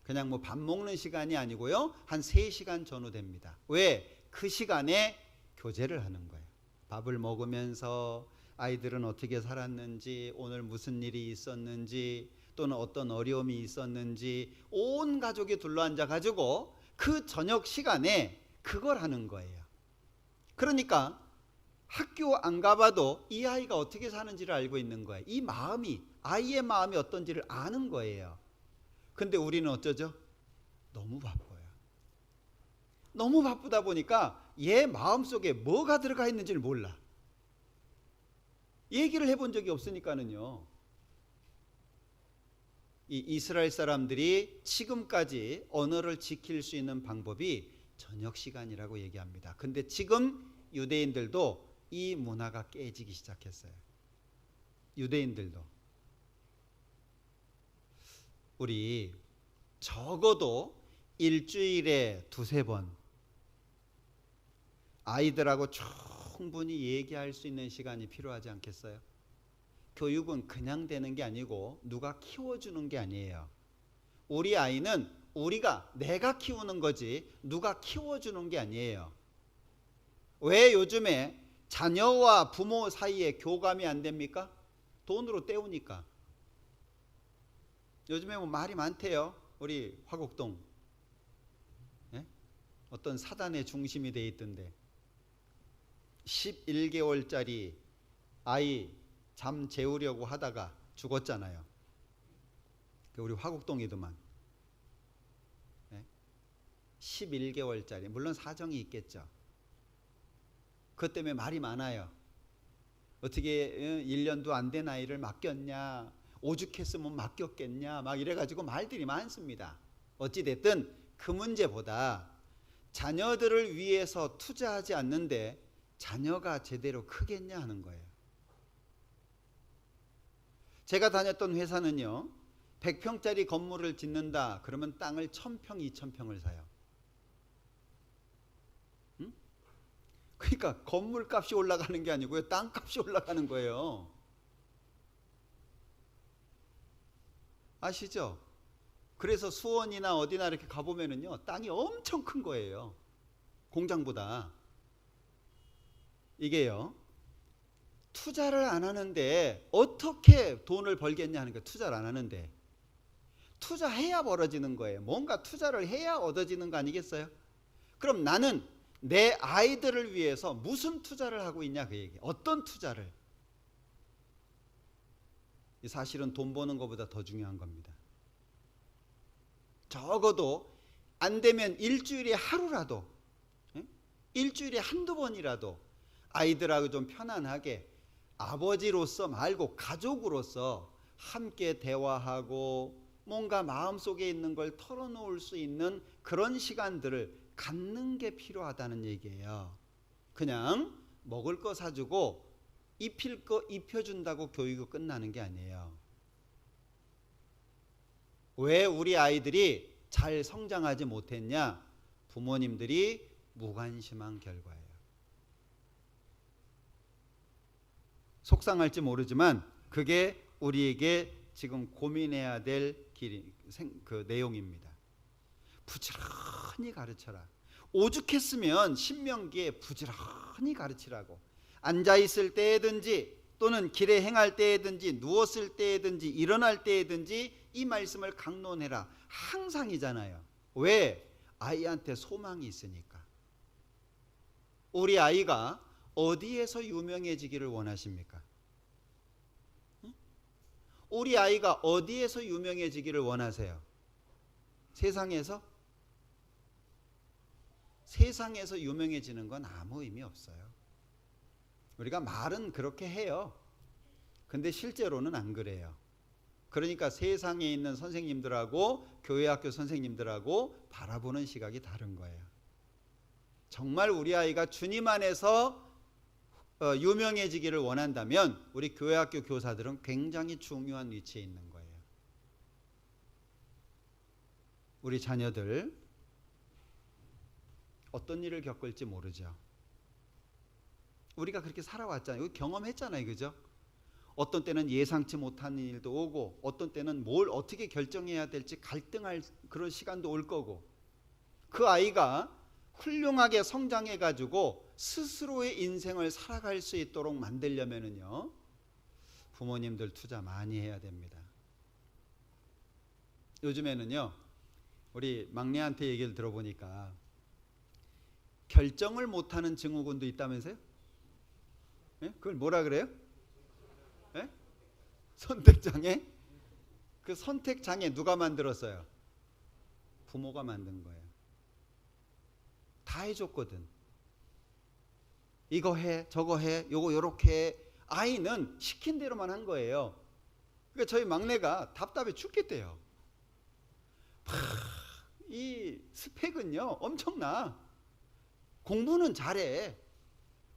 A: 그냥 뭐 밥 먹는 시간이 아니고요. 한 3시간 전후 됩니다. 왜? 그 시간에 교제를 하는 거예요. 밥을 먹으면서 아이들은 어떻게 살았는지, 오늘 무슨 일이 있었는지, 또는 어떤 어려움이 있었는지 온 가족이 둘러앉아 가지고 그 저녁 시간에 그걸 하는 거예요. 그러니까 학교 안 가봐도 이 아이가 어떻게 사는지를 알고 있는 거예요. 이 마음이, 아이의 마음이 어떤지를 아는 거예요. 근데 우리는 어쩌죠? 너무 바빠요. 너무 바쁘다 보니까 얘 마음속에 뭐가 들어가 있는지를 몰라. 얘기를 해본 적이 없으니까는요. 이 이스라엘 사람들이 지금까지 언어를 지킬 수 있는 방법이 저녁 시간이라고 얘기합니다. 근데 지금 유대인들도 이 문화가 깨지기 시작했어요. 유대인들도. 우리 적어도 일주일에 2-3번 아이들하고 충분히 얘기할 수 있는 시간이 필요하지 않겠어요? 교육은 그냥 되는 게 아니고 누가 키워주는 게 아니에요. 우리 아이는 내가 키우는 거지 누가 키워주는 게 아니에요. 왜 요즘에 자녀와 부모 사이에 교감이 안 됩니까? 돈으로 때우니까. 요즘에 뭐 말이 많대요. 우리 화곡동 예? 어떤 사단의 중심이 돼 있던데 11개월짜리 아이 잠 재우려고 하다가 죽었잖아요. 우리 화곡동이더만. 11개월짜리. 물론 사정이 있겠죠. 그것 때문에 말이 많아요. 어떻게 1년도 안 된 아이를 맡겼냐, 오죽했으면 맡겼겠냐, 막 이래가지고 말들이 많습니다. 어찌됐든 그 문제보다 자녀들을 위해서 투자하지 않는데 자녀가 제대로 크겠냐 하는 거예요. 제가 다녔던 회사는요, 100평짜리 건물을 짓는다 그러면 땅을 1000평, 2000평을 사요. 응? 그러니까 건물값이 올라가는 게 아니고요, 땅값이 올라가는 거예요. 아시죠? 그래서 수원이나 어디나 이렇게 가보면은요, 땅이 엄청 큰 거예요. 공장보다. 이게요, 투자를 안 하는데 어떻게 돈을 벌겠냐 하는 거예요. 투자를 안 하는데. 투자해야 벌어지는 거예요. 뭔가 투자를 해야 얻어지는 거 아니겠어요? 그럼 나는 내 아이들을 위해서 무슨 투자를 하고 있냐 그 얘기예요. 어떤 투자를. 사실은 돈 버는 것보다 더 중요한 겁니다. 적어도 안 되면 일주일에 하루라도, 일주일에 한두 번이라도 아이들하고 좀 편안하게 아버지로서 말고 가족으로서 함께 대화하고 뭔가 마음속에 있는 걸 털어놓을 수 있는 그런 시간들을 갖는 게 필요하다는 얘기예요. 그냥 먹을 거 사주고 입힐 거 입혀준다고 교육이 끝나는 게 아니에요. 왜 우리 아이들이 잘 성장하지 못했냐? 부모님들이 무관심한 결과예요. 속상할지 모르지만 그게 우리에게 지금 고민해야 될 그 내용입니다. 부지런히 가르쳐라. 오죽했으면 신명기에 부지런히 가르치라고. 앉아있을 때든지 또는 길에 행할 때든지 누웠을 때든지 일어날 때든지 이 말씀을 강론해라. 항상이잖아요. 왜? 아이한테 소망이 있으니까. 우리 아이가 어디에서 유명해지기를 원하십니까? 우리 아이가 어디에서 유명해지기를 원하세요? 세상에서? 세상에서 유명해지는 건 아무 의미 없어요. 우리가 말은 그렇게 해요. 근데 실제로는 안 그래요. 그러니까 세상에 있는 선생님들하고 교회학교 선생님들하고 바라보는 시각이 다른 거예요. 정말 우리 아이가 주님 안에서 유명해지기를 원한다면 우리 교회학교 교사들은 굉장히 중요한 위치에 있는 거예요. 우리 자녀들 어떤 일을 겪을지 모르죠. 우리가 그렇게 살아왔잖아요. 경험했잖아요. 그죠? 어떤 때는 예상치 못한 일도 오고, 어떤 때는 뭘 어떻게 결정해야 될지 갈등할 그런 시간도 올 거고, 그 아이가 훌륭하게 성장해 가지고 스스로의 인생을 살아갈 수 있도록 만들려면은요, 부모님들 투자 많이 해야 됩니다. 요즘에는요, 우리 막내한테 얘기를 들어보니까 결정을 못하는 증후군도 있다면서요? 예? 그걸 뭐라 그래요? 예? 선택장애? 그 선택장애 누가 만들었어요? 부모가 만든 거예요. 다 해줬거든. 이거 해, 저거 해, 요거 요렇게 해. 아이는 시킨 대로만 한 거예요. 그러니까 저희 막내가 답답해 죽겠대요. 이 스펙은요 엄청나. 공부는 잘해.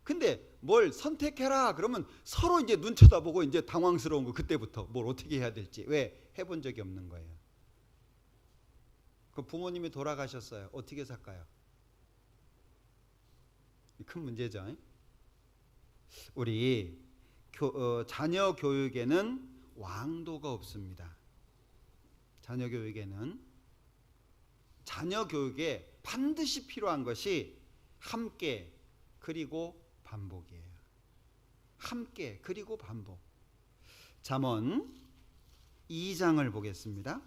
A: 근데 뭘 선택해라 그러면 서로 이제 눈 쳐다보고 이제 당황스러운 거. 그때부터 뭘 어떻게 해야 될지. 왜? 해본 적이 없는 거예요. 그 부모님이 돌아가셨어요. 어떻게 살까요? 큰 문제죠. 우리 자녀 교육에는 왕도가 없습니다. 자녀 교육에 반드시 필요한 것이 함께 그리고 반복이에요. 함께 그리고 반복. 잠언 2장을 보겠습니다.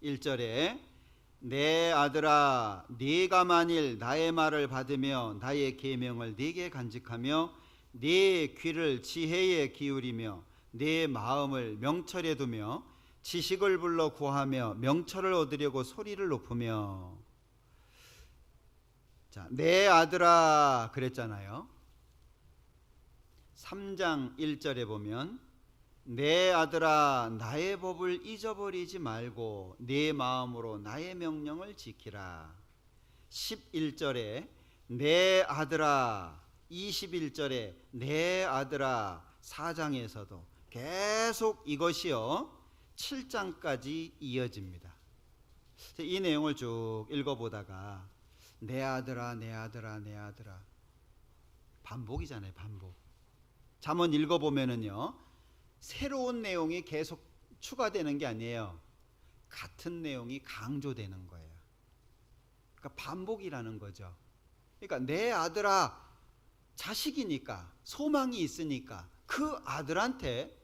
A: 1절에 내 아들아 네가 만일 나의 말을 받으며 나의 계명을 네게 간직하며 네 귀를 지혜에 기울이며 네 마음을 명철에 두며 지식을 불러 구하며 명철을 얻으려고 소리를 높으며. 자, 내 아들아 그랬잖아요. 3장 1절에 보면 내 아들아 나의 법을 잊어버리지 말고 네 마음으로 나의 명령을 지키라. 11절에 내 아들아, 21절에 내 아들아, 4장에서도 계속 이것이요 7장까지 이어집니다. 이 내용을 쭉 읽어보다가 내 아들아 내 아들아 내 아들아 반복이잖아요. 반복. 잠언 읽어보면은요 새로운 내용이 계속 추가되는 게 아니에요. 같은 내용이 강조되는 거예요. 그러니까 반복이라는 거죠. 그러니까 내 아들아, 자식이니까 소망이 있으니까 그 아들한테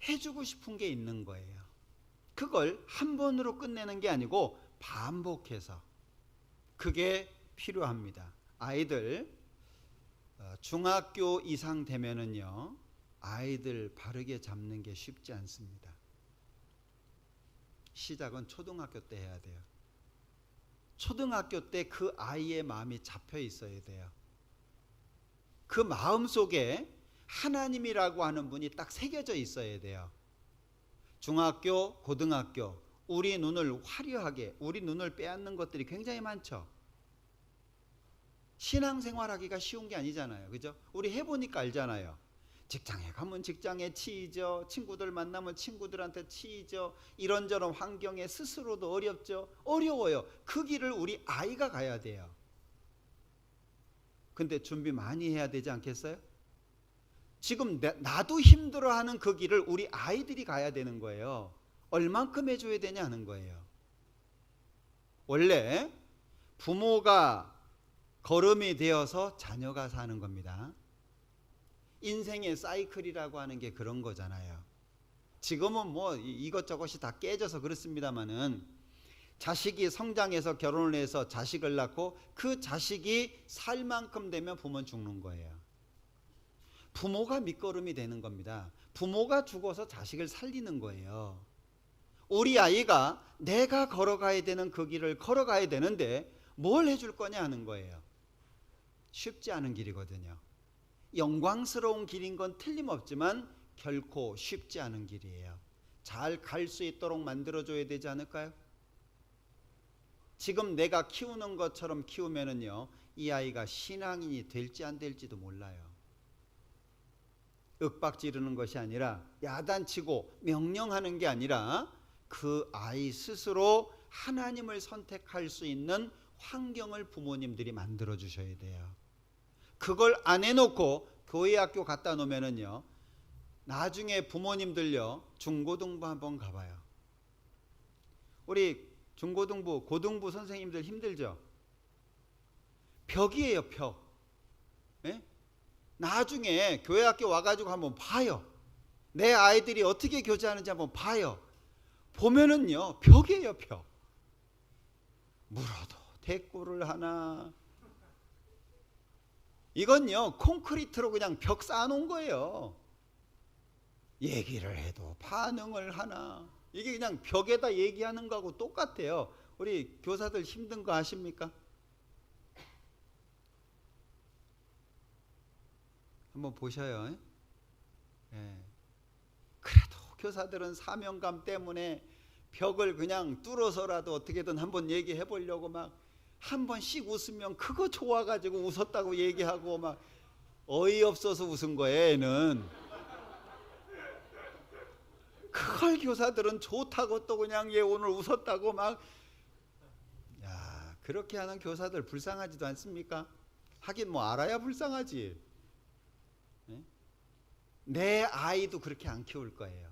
A: 해주고 싶은 게 있는 거예요. 그걸 한 번으로 끝내는 게 아니고 반복해서. 그게 필요합니다. 아이들 중학교 이상 되면은요 아이들 바르게 잡는 게 쉽지 않습니다. 시작은 초등학교 때 해야 돼요. 초등학교 때 그 아이의 마음이 잡혀 있어야 돼요. 그 마음 속에 하나님이라고 하는 분이 딱 새겨져 있어야 돼요. 중학교, 고등학교 우리 눈을 화려하게, 우리 눈을 빼앗는 것들이 굉장히 많죠. 신앙생활하기가 쉬운 게 아니잖아요. 그죠? 우리 해보니까 알잖아요. 직장에 가면 직장에 치이죠. 친구들 만나면 친구들한테 치이죠. 이런저런 환경에 스스로도 어렵죠. 어려워요. 그 길을 우리 아이가 가야 돼요. 근데 준비 많이 해야 되지 않겠어요? 지금 나도 힘들어하는 그 길을 우리 아이들이 가야 되는 거예요. 얼만큼 해줘야 되냐 하는 거예요. 원래 부모가 걸음이 되어서 자녀가 사는 겁니다. 인생의 사이클이라고 하는 게 그런 거잖아요. 지금은 뭐 이것저것이 다 깨져서 그렇습니다만은 자식이 성장해서 결혼을 해서 자식을 낳고 그 자식이 살 만큼 되면 부모는 죽는 거예요. 부모가 밑거름이 되는 겁니다. 부모가 죽어서 자식을 살리는 거예요. 우리 아이가 내가 걸어가야 되는 그 길을 걸어가야 되는데 뭘 해줄 거냐 하는 거예요. 쉽지 않은 길이거든요. 영광스러운 길인 건 틀림없지만 결코 쉽지 않은 길이에요. 잘 갈 수 있도록 만들어줘야 되지 않을까요? 지금 내가 키우는 것처럼 키우면은요 이 아이가 신앙인이 될지 안 될지도 몰라요. 윽박지르는 것이 아니라 야단치고 명령하는 게 아니라 그 아이 스스로 하나님을 선택할 수 있는 환경을 부모님들이 만들어 주셔야 돼요. 그걸 안 해놓고 교회 학교 갖다 놓으면은요, 나중에 부모님들요, 중고등부 한번 가봐요. 우리 중고등부, 고등부 선생님들 힘들죠? 벽이에요, 벽. 네? 나중에 교회 학교 와가지고 한번 봐요. 내 아이들이 어떻게 교제하는지 한번 봐요. 보면은요, 벽이에요, 벽. 물어도 대꾸를 하나. 이건요, 콘크리트로 그냥 벽 쌓아놓은 거예요. 얘기를 해도 반응을 하나. 이게 그냥 벽에다 얘기하는 거하고 똑같아요. 우리 교사들 힘든 거 아십니까? 한번 보셔요. 예. 그래도 교사들은 사명감 때문에 벽을 그냥 뚫어서라도 어떻게든 한번 얘기해 보려고 막 한 번씩 웃으면 그거 좋아가지고 웃었다고 얘기하고 막 어이없어서 웃은 거예요, 애는. 그걸 교사들은 좋다고 또 그냥 얘 오늘 웃었다고 막. 야, 그렇게 하는 교사들 불쌍하지도 않습니까? 하긴 뭐 알아야 불쌍하지. 네? 내 아이도 그렇게 안 키울 거예요.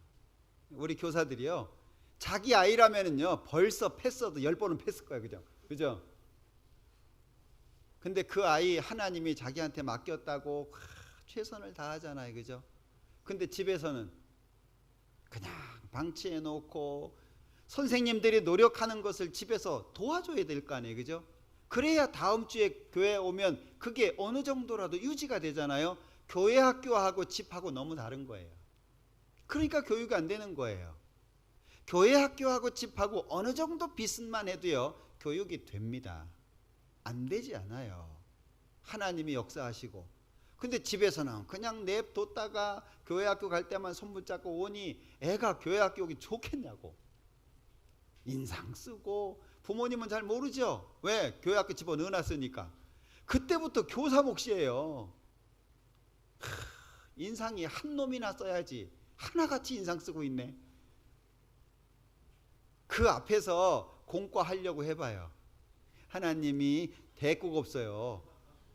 A: 우리 교사들이요, 자기 아이라면은요 벌써 패스도 10번은 패스일 거예요. 그죠? 그죠? 근데 그 아이 하나님이 자기한테 맡겼다고 최선을 다하잖아요. 그죠? 근데 집에서는 그냥 방치해 놓고 선생님들이 노력하는 것을 집에서 도와줘야 될 거 아니에요. 그죠? 그래야 다음 주에 교회 오면 그게 어느 정도라도 유지가 되잖아요. 교회 학교하고 집하고 너무 다른 거예요. 그러니까 교육이 안 되는 거예요. 교회 학교하고 집하고 어느 정도 비슷만 해도요, 교육이 됩니다. 안 되지 않아요. 하나님이 역사하시고. 근데 집에서는 그냥 냅뒀다가 교회 학교 갈 때만 손붙잡고 오니 애가 교회 학교 오기 좋겠냐고. 인상 쓰고. 부모님은 잘 모르죠. 왜? 교회 학교 집어넣어놨으니까. 그때부터 교사 몫이에요. 인상이 한 놈이나 써야지 하나같이 인상 쓰고 있네. 그 앞에서 공과하려고 해봐요. 하나님이 대꾸가 없어요.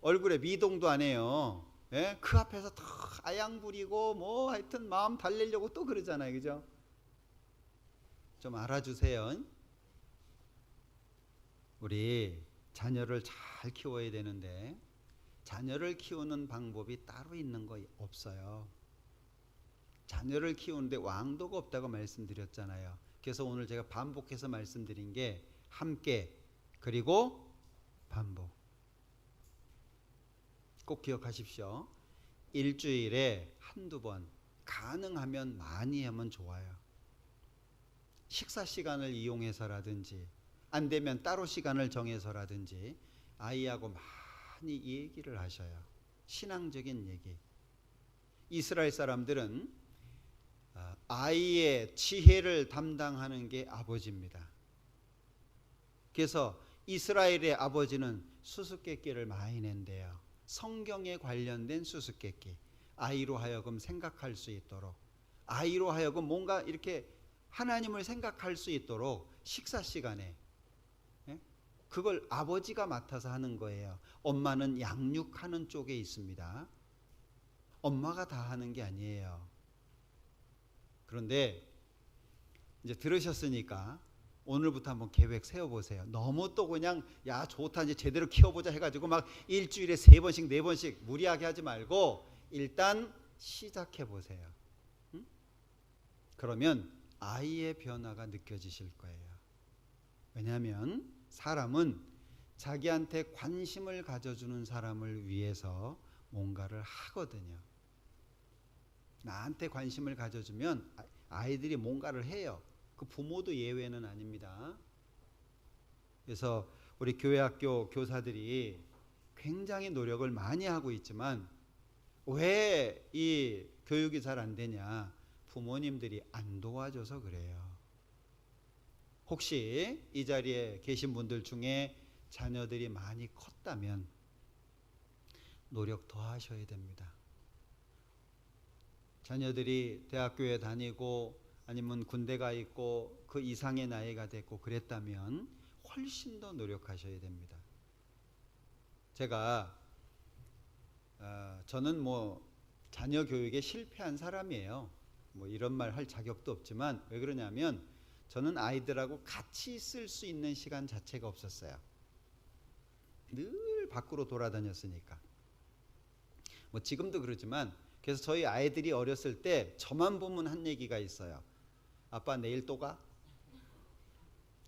A: 얼굴에 미동도 안 해요. 예? 그 앞에서 더 아양 부리고 뭐 하여튼 마음 달래려고 또 그러잖아요. 그죠? 좀 알아주세요. 우리 자녀를 잘 키워야 되는데 자녀를 키우는 방법이 따로 있는 거 없어요. 자녀를 키우는데 왕도가 없다고 말씀드렸잖아요. 그래서 오늘 제가 반복해서 말씀드린 게 함께, 그리고 반복. 꼭 기억하십시오. 일주일에 한두 번, 가능하면 많이 하면 좋아요. 식사 시간을 이용해서라든지 안 되면 따로 시간을 정해서라든지 아이하고 많이 얘기를 하셔요. 신앙적인 얘기. 이스라엘 사람들은 아이의 지혜를 담당하는 게 아버지입니다. 그래서 이스라엘의 아버지는 수수께끼를 많이 낸대요. 성경에 관련된 수수께끼. 아이로 하여금 생각할 수 있도록, 아이로 하여금 뭔가 이렇게 하나님을 생각할 수 있도록 식사 시간에, 그걸 아버지가 맡아서 하는 거예요. 엄마는 양육하는 쪽에 있습니다. 엄마가 다 하는 게 아니에요. 그런데 이제 들으셨으니까 오늘부터 한번 계획 세워보세요. 너무 또 그냥 야 좋다 이제 제대로 키워보자 해가지고 막 일주일에 3번씩 4번씩 무리하게 하지 말고 일단 시작해보세요. 응? 그러면 아이의 변화가 느껴지실 거예요. 왜냐하면 사람은 자기한테 관심을 가져주는 사람을 위해서 뭔가를 하거든요. 나한테 관심을 가져주면 아이들이 뭔가를 해요. 그 부모도 예외는 아닙니다. 그래서 우리 교회 학교 교사들이 굉장히 노력을 많이 하고 있지만 왜 이 교육이 잘 안 되냐? 부모님들이 안 도와줘서 그래요. 혹시 이 자리에 계신 분들 중에 자녀들이 많이 컸다면 노력 더 하셔야 됩니다. 자녀들이 대학교에 다니고 아니면 군대 가 있고 그 이상의 나이가 됐고 그랬다면 훨씬 더 노력하셔야 됩니다. 저는 자녀 교육에 실패한 사람이에요. 이런 말 할 자격도 없지만 왜 그러냐면 저는 아이들하고 같이 있을 수 있는 시간 자체가 없었어요. 늘 밖으로 돌아다녔으니까. 지금도 그러지만 그래서 저희 아이들이 어렸을 때 저만 보면 한 얘기가 있어요. 아빠 내일 또 가?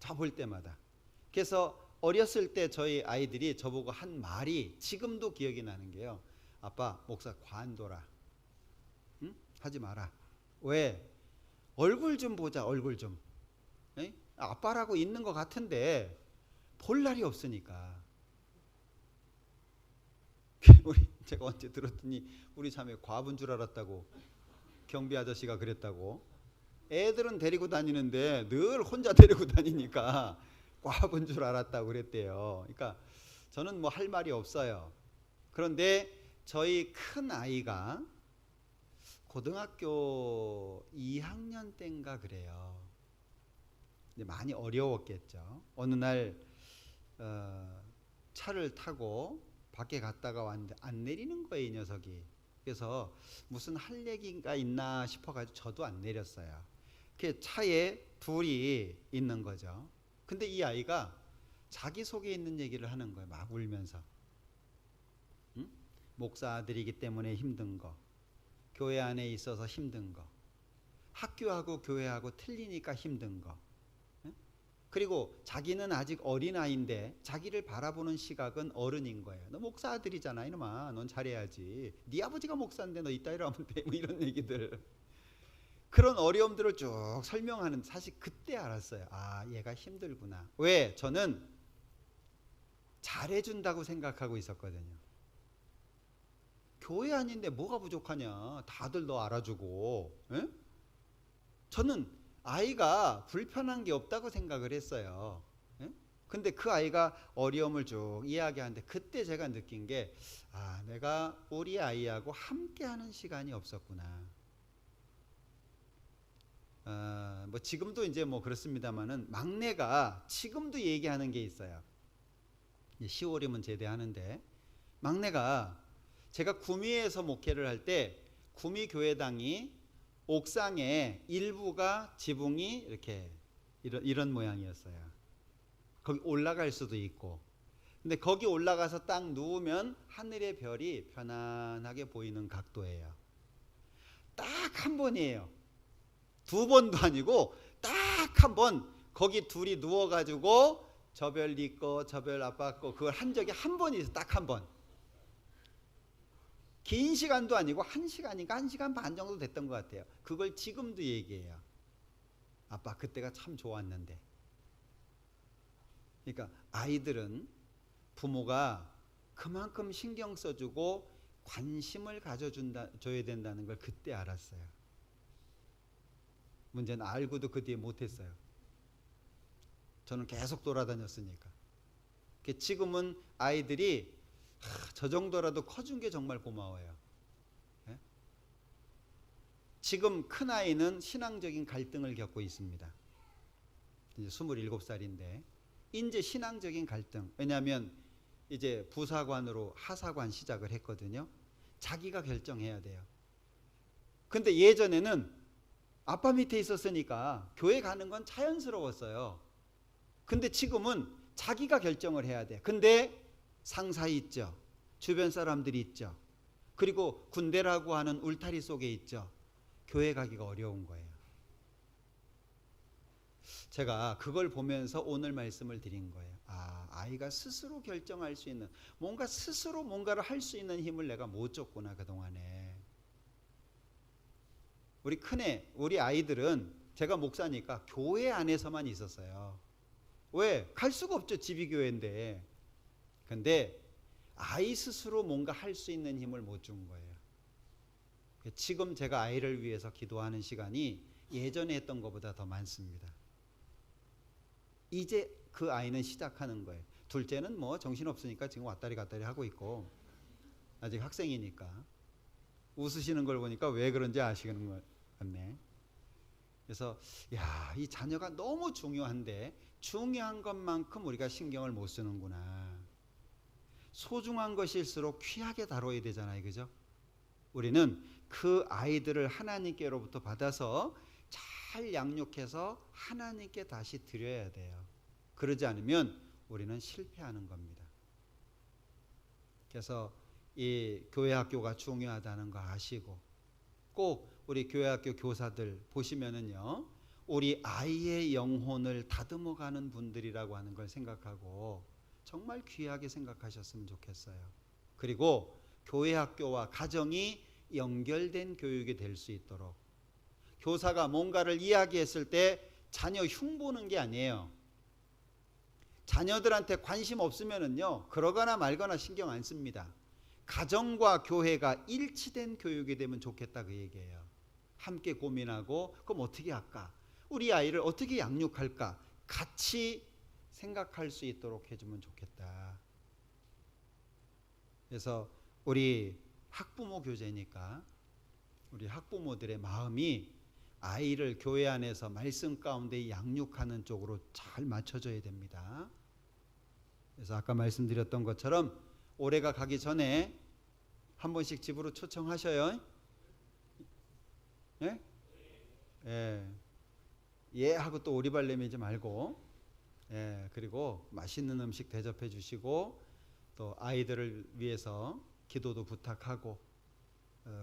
A: 저 볼 때마다. 그래서 어렸을 때 저희 아이들이 저보고 한 말이 지금도 기억이 나는 게요. 아빠 목사 관둬라. 응? 하지 마라. 왜? 얼굴 좀 보자. 얼굴 좀. 에? 아빠라고 있는 것 같은데 볼 날이 없으니까. 제가 언제 들었더니 우리 자매 과부인 줄 알았다고 경비 아저씨가 그랬다고. 애들은 데리고 다니는데 늘 혼자 데리고 다니니까 과부인 줄 알았다고 그랬대요. 그러니까 저는 할 말이 없어요. 그런데 저희 큰 아이가 고등학교 2학년 때인가 그래요. 근데 많이 어려웠겠죠. 어느 날 차를 타고 밖에 갔다가 왔는데 안 내리는 거예요, 이 녀석이. 그래서 무슨 할 얘기가 있나 싶어가지고 저도 안 내렸어요. 그 차에 둘이 있는 거죠. 근데 이 아이가 자기 속에 있는 얘기를 하는 거예요. 막 울면서. 응? 목사 아들이기 때문에 힘든 거, 교회 안에 있어서 힘든 거, 학교하고 교회하고 틀리니까 힘든 거. 그리고 자기는 아직 어린아이인데 자기를 바라보는 시각은 어른인 거예요. 너 목사 아들이잖아 이놈아. 넌 잘해야지. 네 아버지가 목사인데 너 이따위로 하면 돼. 이런 얘기들. 그런 어려움들을 쭉 설명하는, 사실 그때 알았어요. 아, 얘가 힘들구나. 왜? 저는 잘해준다고 생각하고 있었거든요. 교회 아닌데 뭐가 부족하냐. 다들 너 알아주고. 에? 저는 아이가 불편한 게 없다고 생각을 했어요. 근데 그 아이가 어려움을 쭉 이야기하는데 그때 제가 느낀 게 내가 우리 아이하고 함께하는 시간이 없었구나. 지금도 이제 그렇습니다만은 막내가 지금도 얘기하는 게 있어요. 10월이면 제대하는데 막내가 제가 구미에서 목회를 할 때 구미 교회당이 옥상에 일부가 지붕이 이렇게 이런 모양이었어요. 거기 올라갈 수도 있고. 근데 거기 올라가서 딱 누우면 하늘의 별이 편안하게 보이는 각도예요. 딱 한 번이에요. 두 번도 아니고 딱 한 번 거기 둘이 누워가지고 저 별 네 거, 저 별 아빠 거 그걸 한 적이 한 번이 있어요. 딱 한 번. 긴 시간도 아니고 1시간인가 1시간 반 정도 됐던 것 같아요. 그걸 지금도 얘기해요. 아빠 그때가 참 좋았는데. 그러니까 아이들은 부모가 그만큼 신경 써주고 관심을 줘야 된다는 걸 그때 알았어요. 문제는 알고도 그 뒤에 못했어요. 저는 계속 돌아다녔으니까. 지금은 아이들이 저 정도라도 커준 게 정말 고마워요. 네? 지금 큰아이는 신앙적인 갈등을 겪고 있습니다. 이제 27살인데 이제 신앙적인 갈등. 왜냐하면 이제 부사관으로 하사관 시작을 했거든요. 자기가 결정해야 돼요. 근데 예전에는 아빠 밑에 있었으니까 교회 가는 건 자연스러웠어요. 근데 지금은 자기가 결정을 해야 돼. 근데 상사 있죠. 주변 사람들이 있죠. 그리고 군대라고 하는 울타리 속에 있죠. 교회 가기가 어려운 거예요. 제가 그걸 보면서 오늘 말씀을 드린 거예요. 아이가 스스로 결정할 수 있는, 스스로 뭔가를 할 수 있는 힘을 내가 못 줬구나 그동안에. 우리 아이들은 제가 목사니까 교회 안에서만 있었어요. 왜? 갈 수가 없죠. 집이 교회인데. 근데 아이 스스로 뭔가 할 수 있는 힘을 못 준 거예요. 지금 제가 아이를 위해서 기도하는 시간이 예전에 했던 것보다 더 많습니다. 이제 그 아이는 시작하는 거예요. 둘째는 정신없으니까 지금 왔다리 갔다리 하고 있고 아직 학생이니까. 웃으시는 걸 보니까 왜 그런지 아시는 것 같네. 그래서 이 자녀가 너무 중요한데 중요한 것만큼 우리가 신경을 못 쓰는구나. 소중한 것일수록 귀하게 다뤄야 되잖아요, 그죠? 우리는 그 아이들을 하나님께로부터 받아서 잘 양육해서 하나님께 다시 드려야 돼요. 그러지 않으면 우리는 실패하는 겁니다. 그래서 이 교회 학교가 중요하다는 거 아시고, 꼭 우리 교회 학교 교사들 보시면은요, 우리 아이의 영혼을 다듬어가는 분들이라고 하는 걸 생각하고 정말 귀하게 생각하셨으면 좋겠어요. 그리고 교회 학교와 가정이 연결된 교육이 될 수 있도록, 교사가 뭔가를 이야기했을 때 자녀 흉보는 게 아니에요. 자녀들한테 관심 없으면은요, 그러거나 말거나 신경 안 씁니다. 가정과 교회가 일치된 교육이 되면 좋겠다, 그 얘기예요. 함께 고민하고 그럼 어떻게 할까? 우리 아이를 어떻게 양육할까? 같이 생각할 수 있도록 해주면 좋겠다. 그래서 우리 학부모 교제니까 우리 학부모들의 마음이 아이를 교회 안에서 말씀 가운데 양육하는 쪽으로 잘 맞춰져야 됩니다. 그래서 아까 말씀드렸던 것처럼 올해가 가기 전에 한 번씩 집으로 초청하셔요. 예? 예 하고 또 오리발 내밀지 말고, 그리고 맛있는 음식 대접해 주시고, 또 아이들을 위해서 기도도 부탁하고,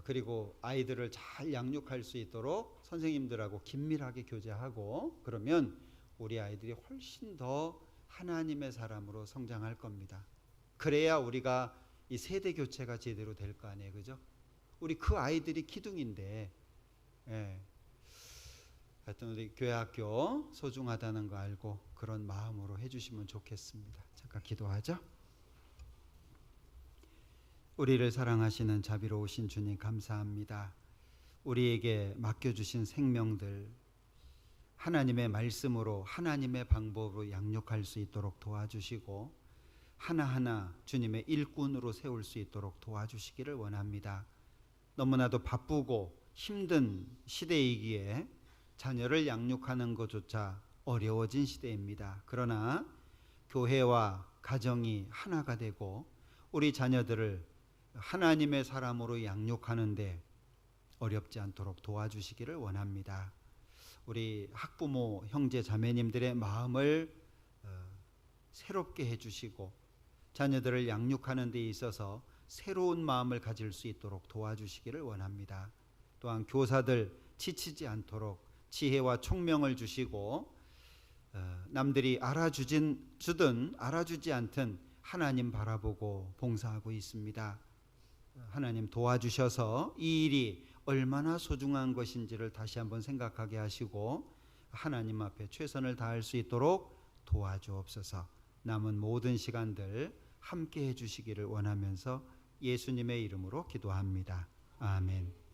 A: 그리고 아이들을 잘 양육할 수 있도록 선생님들하고 긴밀하게 교제하고, 그러면 우리 아이들이 훨씬 더 하나님의 사람으로 성장할 겁니다. 그래야 우리가 이 세대 교체가 제대로 될 거 아니에요, 그죠? 우리 그 아이들이 기둥인데, 하여튼 우리 교회 학교 소중하다는 거 알고 그런 마음으로 해주시면 좋겠습니다. 잠깐 기도하죠. 우리를 사랑하시는 자비로우신 주님, 감사합니다. 우리에게 맡겨주신 생명들 하나님의 말씀으로, 하나님의 방법으로 양육할 수 있도록 도와주시고, 하나하나 주님의 일꾼으로 세울 수 있도록 도와주시기를 원합니다. 너무나도 바쁘고 힘든 시대이기에 자녀를 양육하는 것조차 어려워진 시대입니다. 그러나 교회와 가정이 하나가 되고 우리 자녀들을 하나님의 사람으로 양육하는데 어렵지 않도록 도와주시기를 원합니다. 우리 학부모, 형제, 자매님들의 마음을 새롭게 해주시고 자녀들을 양육하는 데 있어서 새로운 마음을 가질 수 있도록 도와주시기를 원합니다. 또한 교사들 지치지 않도록 지혜와 총명을 주시고, 남들이 알아주든 알아주지 않든 하나님 바라보고 봉사하고 있습니다. 하나님 도와주셔서 이 일이 얼마나 소중한 것인지를 다시 한번 생각하게 하시고 하나님 앞에 최선을 다할 수 있도록 도와주옵소서. 남은 모든 시간들 함께 해주시기를 원하면서 예수님의 이름으로 기도합니다. 아멘.